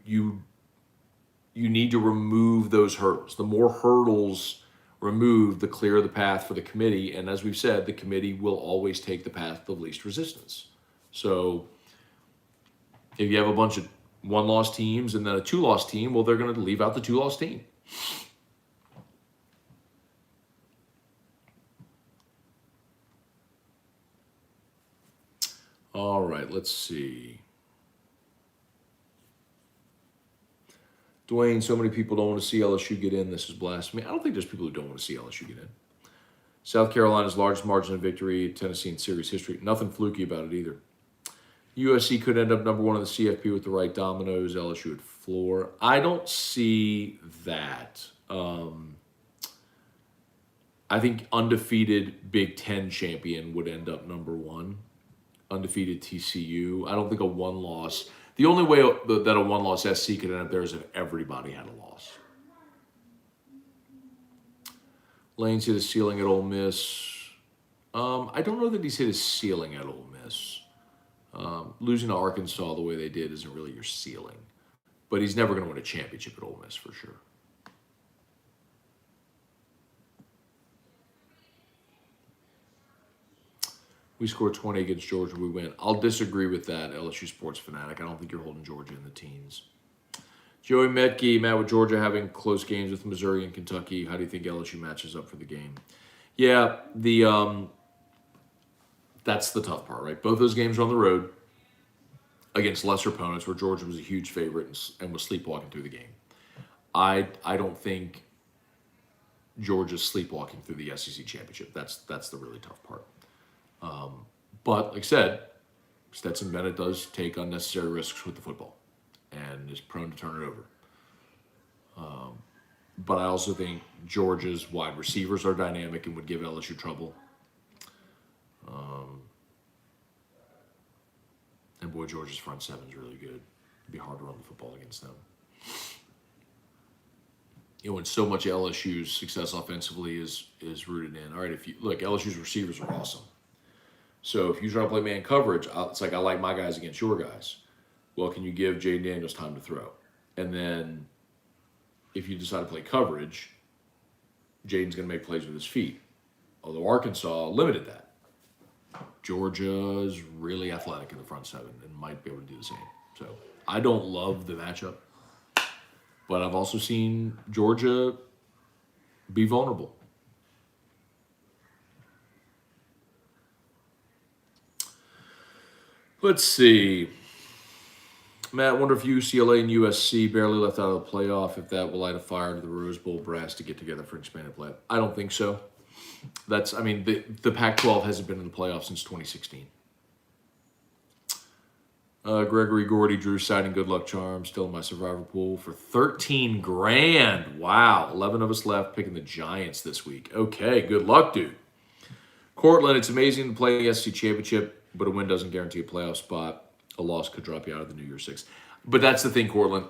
need to remove those hurdles. The more hurdles removed, the clearer the path for the committee. And as we've said, the committee will always take the path of least resistance. So if you have a bunch of 1-loss teams and then a 2-loss team, well, they're going to leave out the 2-loss team. All right, let's see. Dwayne, so many people don't want to see LSU get in. This is blasphemy. I don't think there's people who don't want to see LSU get in. South Carolina's largest margin of victory, Tennessee in series history. Nothing fluky about it either. USC could end up number 1 in the CFP with the right dominoes. LSU at floor. I don't see that. I think undefeated Big Ten champion would end up number 1. Undefeated TCU. I don't think a one-loss. The only way that a one-loss SC could end up there is if everybody had a loss. Lane's hit a ceiling at Ole Miss. I don't know that he's hit a ceiling at Ole Miss. Losing to Arkansas the way they did isn't really your ceiling. But he's never going to win a championship at Ole Miss for sure. We scored 20 against Georgia, we win. I'll disagree with that, LSU sports fanatic. I don't think you're holding Georgia in the teens. Joey Metke, Matt, with Georgia having close games with Missouri and Kentucky, how do you think LSU matches up for the game? Yeah, that's the tough part, right? Both those games are on the road against lesser opponents where Georgia was a huge favorite and was sleepwalking through the game. I don't think Georgia's sleepwalking through the SEC championship. That's the really tough part. But like I said, Stetson Bennett does take unnecessary risks with the football and is prone to turn it over. But I also think Georgia's wide receivers are dynamic and would give LSU trouble. And boy, Georgia's front seven is really good. It'd be hard to run the football against them. You know, and so much LSU's success offensively is rooted in. All right, if you look, LSU's receivers are awesome. So if you try to play man coverage, it's like I like my guys against your guys. Well, can you give Jaden Daniels time to throw? And then if you decide to play coverage, Jaden's going to make plays with his feet. Although Arkansas limited that. Georgia's really athletic in the front seven and might be able to do the same. So I don't love the matchup, but I've also seen Georgia be vulnerable. Let's see. Matt, wonder if UCLA and USC barely left out of the playoff, if that will light a fire to the Rose Bowl brass to get together for expanded play. I don't think so. The Pac-12 hasn't been in the playoffs since 2016. Gregory Gordy, Drew citing good luck charm, still in my survivor pool for $13,000. Wow, 11 of us left picking the Giants this week. Okay, good luck, dude. Cortland, it's amazing to play the SEC championship, but a win doesn't guarantee a playoff spot. A loss could drop you out of the New Year's Six. But that's the thing, Cortland.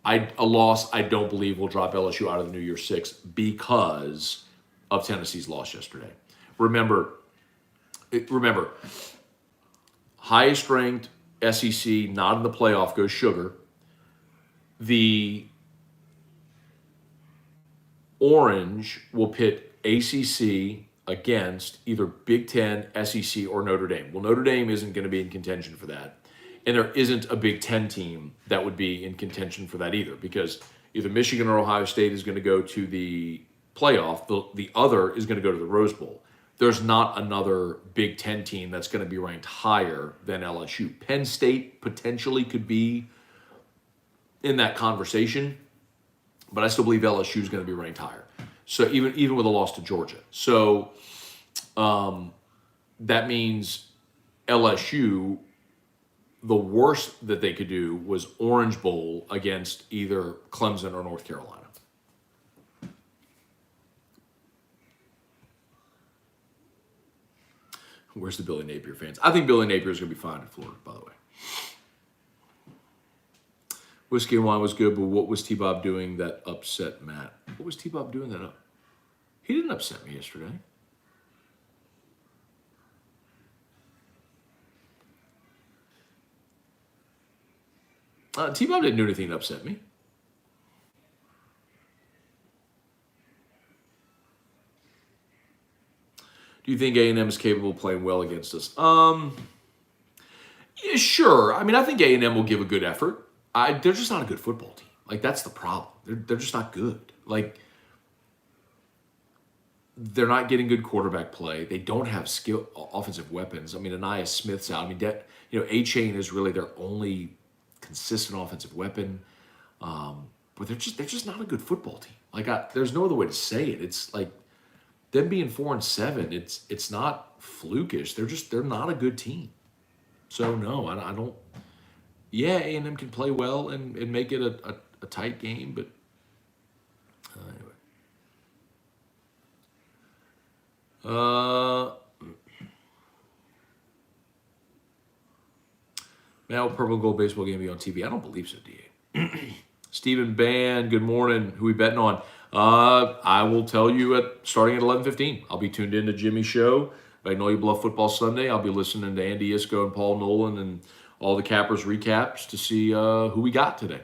A loss, I don't believe, will drop LSU out of the New Year's Six because of Tennessee's loss yesterday. Remember, highest ranked SEC, not in the playoff, goes Sugar. The Orange will pit ACC against either Big Ten, SEC, or Notre Dame. Well, Notre Dame isn't going to be in contention for that. And there isn't a Big Ten team that would be in contention for that either, because either Michigan or Ohio State is going to go to the playoff. The other is going to go to the Rose Bowl. There's not another Big Ten team that's going to be ranked higher than LSU. Penn State potentially could be in that conversation, but I still believe LSU is going to be ranked higher. So even with a loss to Georgia. So that means LSU, the worst that they could do was Orange Bowl against either Clemson or North Carolina. Where's the Billy Napier fans? I think Billy Napier is going to be fine in Florida, by the way. Whiskey and wine was good, but what was T-Bob doing that upset Matt? What was T-Bob doing that up? He didn't upset me yesterday. T-Bob didn't do anything to upset me. Do you think A&M is capable of playing well against us? Yeah, sure. I mean, I think A&M will give a good effort. They're just not a good football team. Like, that's the problem. They're just not good. Like, they're not getting good quarterback play. They don't have offensive weapons. I mean, Anaya Smith's out. I mean, A-Chain is really their only consistent offensive weapon. But they're just not a good football team. Like, there's no other way to say it. It's like them being 4-7. It's not flukish. They're not a good team. So no, I don't. Yeah, A&M can play well and make it a tight game, but anyway. Now, Purple and Gold baseball game be on TV? I don't believe so, DA. Stephen Band, good morning. Who we betting on? I will tell you starting at 11:15. I'll be tuned in to Jimmy's show. Magnolia Bluff Football Sunday. I'll be listening to Andy Isco and Paul Nolan and all the Cappers recaps to see who we got today.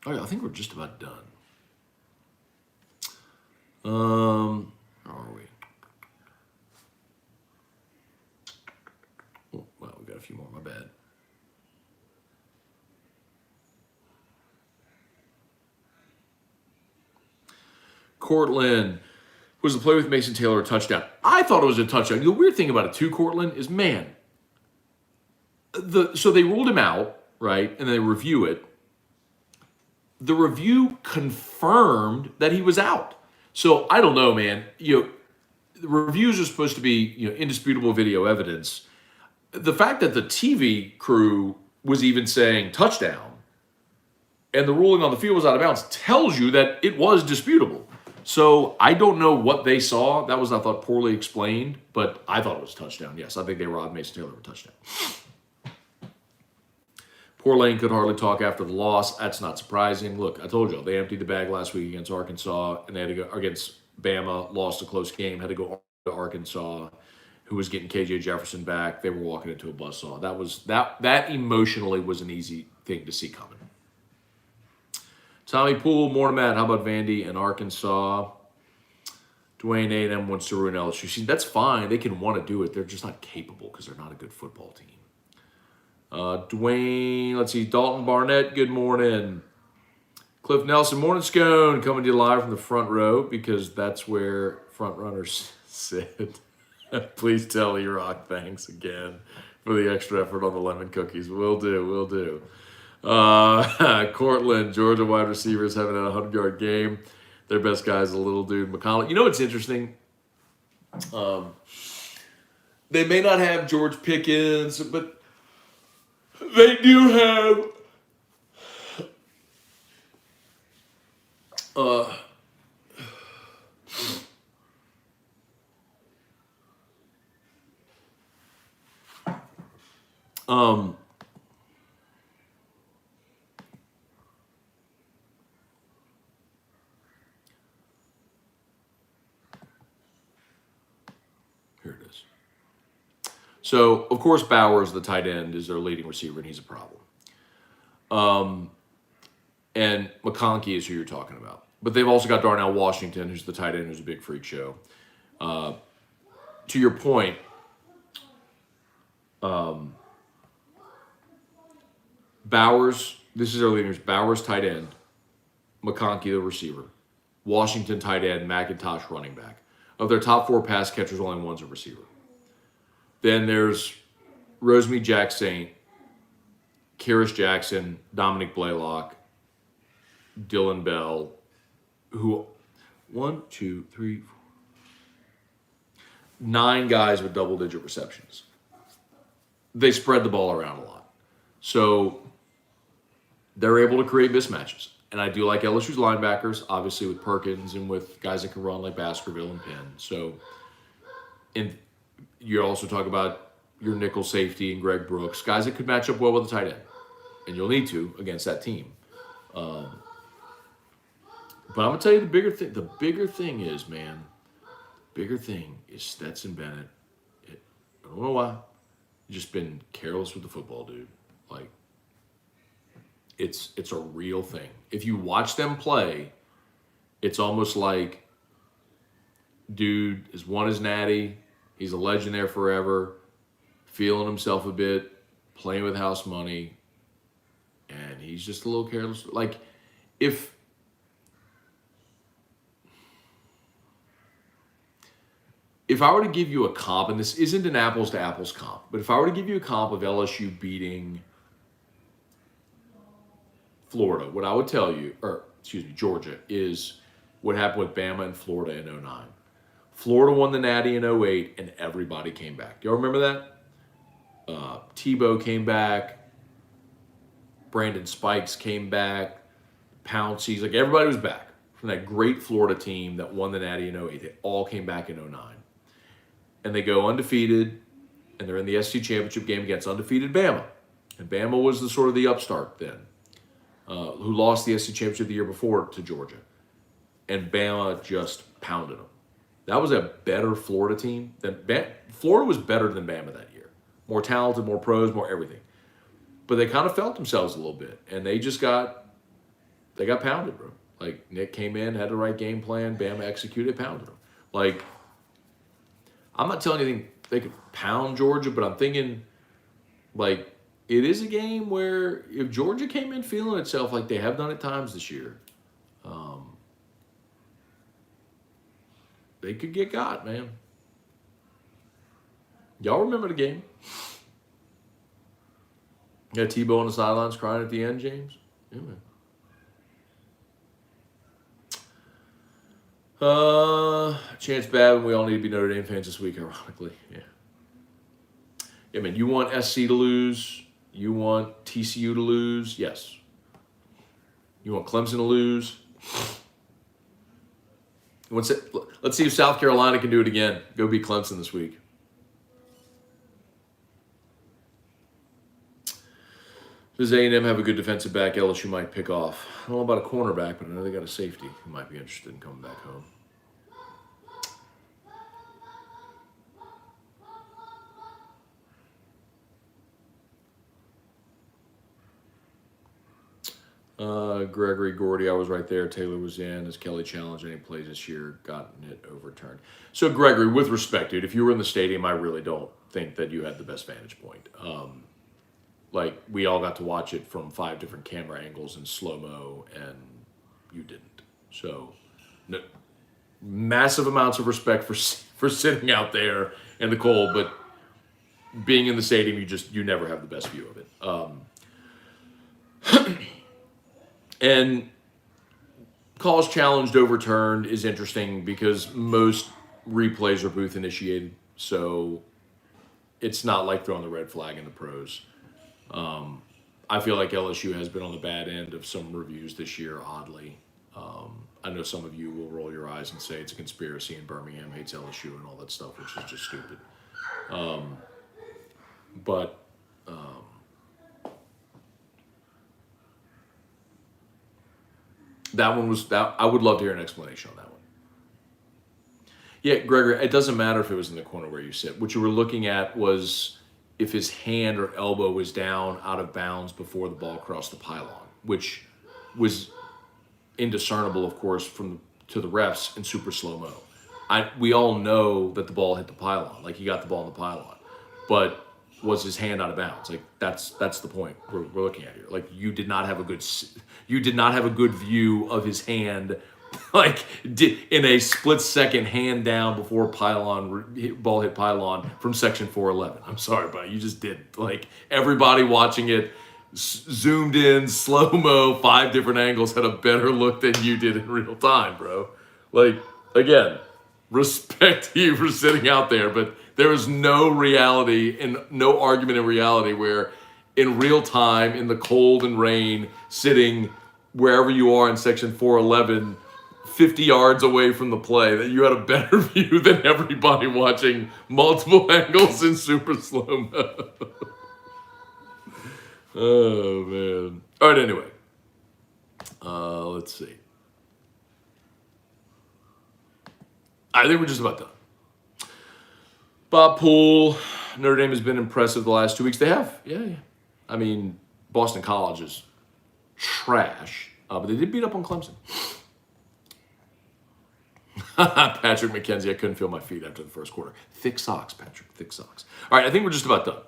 All right, I think we're just about done. How are we? Oh, well, we got a few more. My bad. Cortland, was the play with Mason Taylor a touchdown? I thought it was a touchdown. The weird thing about it too, Cortland, is so they ruled him out, right? And they review it. The review confirmed that he was out. So I don't know, man. The reviews are supposed to be, indisputable video evidence. The fact that the TV crew was even saying touchdown and the ruling on the field was out of bounds tells you that it was disputable. So I don't know what they saw. That was, I thought, poorly explained, but I thought it was a touchdown. Yes, I think they robbed Mason Taylor of a touchdown. Poor Lane could hardly talk after the loss. That's not surprising. Look, I told you, they emptied the bag last week against Arkansas, and they had to go against Bama, lost a close game, had to go to Arkansas, who was getting KJ Jefferson back. They were walking into a buzzsaw. That emotionally was an easy thing to see coming. Tommy Poole, morning, Matt. How about Vandy and Arkansas? Dwayne A&M wants to ruin LSU. See, that's fine. They can want to do it. They're just not capable because they're not a good football team. Dwayne, let's see, Dalton Barnett, good morning. Cliff Nelson, morning, Scone, coming to you live from the front row because that's where front runners sit. Please tell E-Rock thanks again for the extra effort on the lemon cookies. Will do. Cortland, Georgia wide receivers having a 100-yard game. Their best guy is a little dude, McConnell. You know what's interesting? They may not have George Pickens, but they do have here it is. So, of course, Bowers, the tight end, is their leading receiver, and he's a problem. And McConkey is who you're talking about. But they've also got Darnell Washington, who's the tight end, who's a big freak show. To your point, Bowers, this is their leaders. Bowers, tight end. McConkey, the receiver. Washington, tight end. McIntosh, running back. Of their top four pass catchers, only one's a receiver. Then there's Rosemary Jackson, Karis Jackson, Dominic Blaylock, Dylan Bell, who 1, 2, 3, 4, 9 guys with double-digit receptions. They spread the ball around a lot. So they're able to create mismatches. And I do like LSU's linebackers, obviously with Perkins and with guys that can run like Baskerville and Penn. So, and you also talk about your nickel safety and Greg Brooks, guys that could match up well with the tight end. And you'll need to against that team. But I'm going to tell you the bigger thing is, man, Stetson Bennett. I don't know why. He's just been careless with the football, dude. Like, it's a real thing. If you watch them play, it's almost like, dude has won his natty. He's a legend there forever, feeling himself a bit, playing with house money, and he's just a little careless. Like, if I were to give you a comp, and this isn't an apples-to-apples comp, but if I were to give you a comp of LSU beating Florida, what I would tell you, Georgia, is what happened with Bama and Florida in 2009. Florida won the Natty in 08, and everybody came back. Y'all remember that? Tebow came back. Brandon Spikes came back. Pouncey's, like everybody was back from that great Florida team that won the Natty in 08. They all came back in 09. And they go undefeated, and they're in the SC Championship game against undefeated Bama. And Bama was the sort of the upstart then, who lost the SC Championship the year before to Georgia. And Bama just pounded them. That was a better Florida team. Florida was better than Bama that year. More talented, more pros, more everything. But they kind of felt themselves a little bit. And they got pounded, bro. Like, Nick came in, had the right game plan. Bama executed, pounded them. Like, I'm not telling you they could pound Georgia, but I'm thinking, like, it is a game where if Georgia came in feeling itself like they have done at times this year, they could get got, man. Y'all remember the game? Yeah, Tebow on the sidelines crying at the end, James? Yeah, man. Chance Babin, we all need to be Notre Dame fans this week, ironically. Yeah. Yeah, man, you want SC to lose. You want TCU to lose. Yes. You want Clemson to lose. Let's see if South Carolina can do it again. Go beat Clemson this week. Does A&M have a good defensive back LSU might pick off? I don't know about a cornerback, but I know they got a safety who might be interested in coming back home. Gregory Gordy, I was right there. Taylor was in. Has Kelly challenged any plays this year? Gotten it overturned. So, Gregory, with respect, dude, if you were in the stadium, I really don't think that you had the best vantage point. Like, we all got to watch it from 5 different camera angles in slow-mo, and you didn't. So, no, massive amounts of respect for sitting out there in the cold, but being in the stadium, you never have the best view of it. And calls challenged overturned is interesting because most replays are booth initiated, so it's not like throwing the red flag in the pros. I feel like LSU has been on the bad end of some reviews this year, oddly. I know some of you will roll your eyes and say it's a conspiracy and Birmingham hates LSU and all that stuff, which is just stupid. But that one was that. I would love to hear an explanation on that one. Yeah, Gregory, it doesn't matter if it was in the corner where you sit. What you were looking at was if his hand or elbow was down out of bounds before the ball crossed the pylon, which was indiscernible, of course, to the refs in super slow-mo. We all know that the ball hit the pylon, like he got the ball in the pylon, but was his hand out of bounds? Like that's the point we're looking at here. Like you did not have a good view of his hand, like in a split second hand down before ball hit pylon from section 411. I'm sorry, but you just didn't. Like everybody watching it, zoomed in, slow-mo, 5 different angles, had a better look than you did in real time, bro. Like, again, respect to you for sitting out there, but there is no reality and no argument in reality where in real time, in the cold and rain, sitting wherever you are in section 411, 50 yards away from the play, that you had a better view than everybody watching multiple angles in super slow-mo. Oh, man. All right, anyway. Let's see. I think we're just about done. Bob Poole, Notre Dame has been impressive the last 2 weeks. They have. Yeah. I mean, Boston College is trash, but they did beat up on Clemson. Patrick McKenzie, I couldn't feel my feet after the first quarter. Thick socks, Patrick, thick socks. All right, I think we're just about done.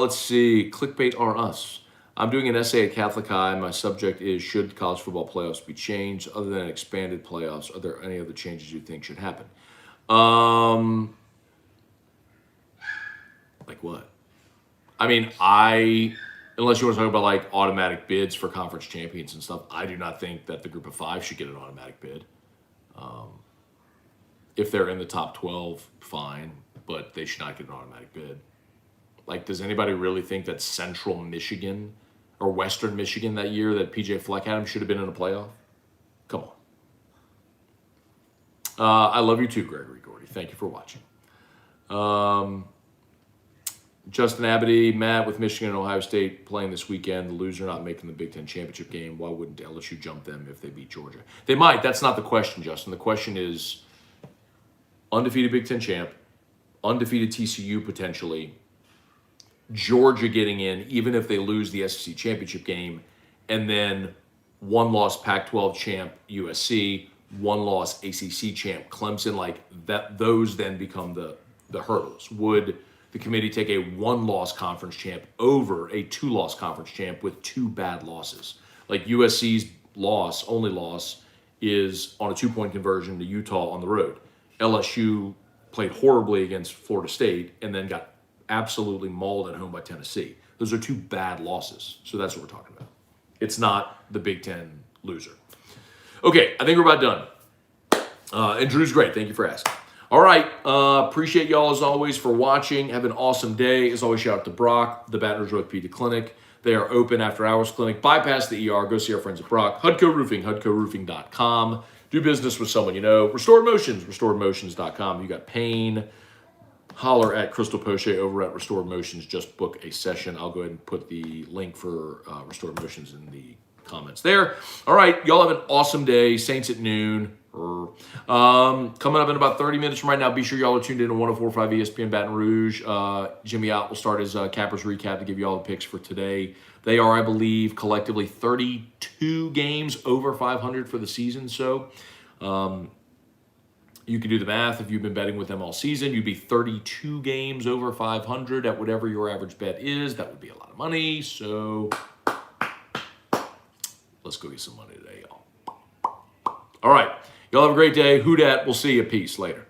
Let's see. Clickbait are us. I'm doing an essay at Catholic High. My subject is, should college football playoffs be changed? Other than expanded playoffs, are there any other changes you think should happen? Like what? I mean, unless you want to talk about like automatic bids for conference champions and stuff, I do not think that the group of 5 should get an automatic bid. If they're in the top 12, fine, but they should not get an automatic bid. Like, does anybody really think that Central Michigan or Western Michigan that year that PJ Fleck had them should have been in a playoff? Come on. I love you too, Gregory Gordy. Thank you for watching. Justin Abity, Matt, with Michigan and Ohio State playing this weekend, the loser not making the Big Ten championship game, why wouldn't LSU jump them if they beat Georgia? They might. That's not the question, Justin. The question is undefeated Big Ten champ, undefeated TCU potentially, Georgia getting in, even if they lose the SEC championship game, and then one-loss Pac-12 champ USC, one-loss ACC champ Clemson. Like that, those then become the hurdles. Would the committee take a one-loss conference champ over a two-loss conference champ with two bad losses? Like USC's only loss, is on a two-point conversion to Utah on the road. LSU played horribly against Florida State and then got absolutely mauled at home by Tennessee. Those are two bad losses. So that's what we're talking about. It's not the Big Ten loser. Okay, I think we're about done. And Drew's great. Thank you for asking. All right. Appreciate y'all as always for watching. Have an awesome day. As always, shout out to Brock, the Baton Rouge Orthopedic Clinic. They are open after hours clinic. Bypass the ER. Go see our friends at Brock. HUDCO Roofing, HUDCOroofing.com. Do business with someone you know. Restored Motions, restoredmotions.com. You got pain, holler at Crystal Poche over at Restored Motions. Just book a session. I'll go ahead and put the link for Restored Motions in the comments there. All right. Y'all have an awesome day. Saints at noon. Coming up in about 30 minutes from right now, be sure y'all are tuned in to 104.5 ESPN Baton Rouge. Jimmy Out will start his Cappers recap to give you all the picks for today. They are, I believe, collectively 32 games over 500 for the season. So you can do the math. If you've been betting with them all season, you'd be 32 games over 500 at whatever your average bet is. That would be a lot of money. So let's go get some money today, y'all. All right. Y'all have a great day. Who dat? We'll see you. Peace. Later.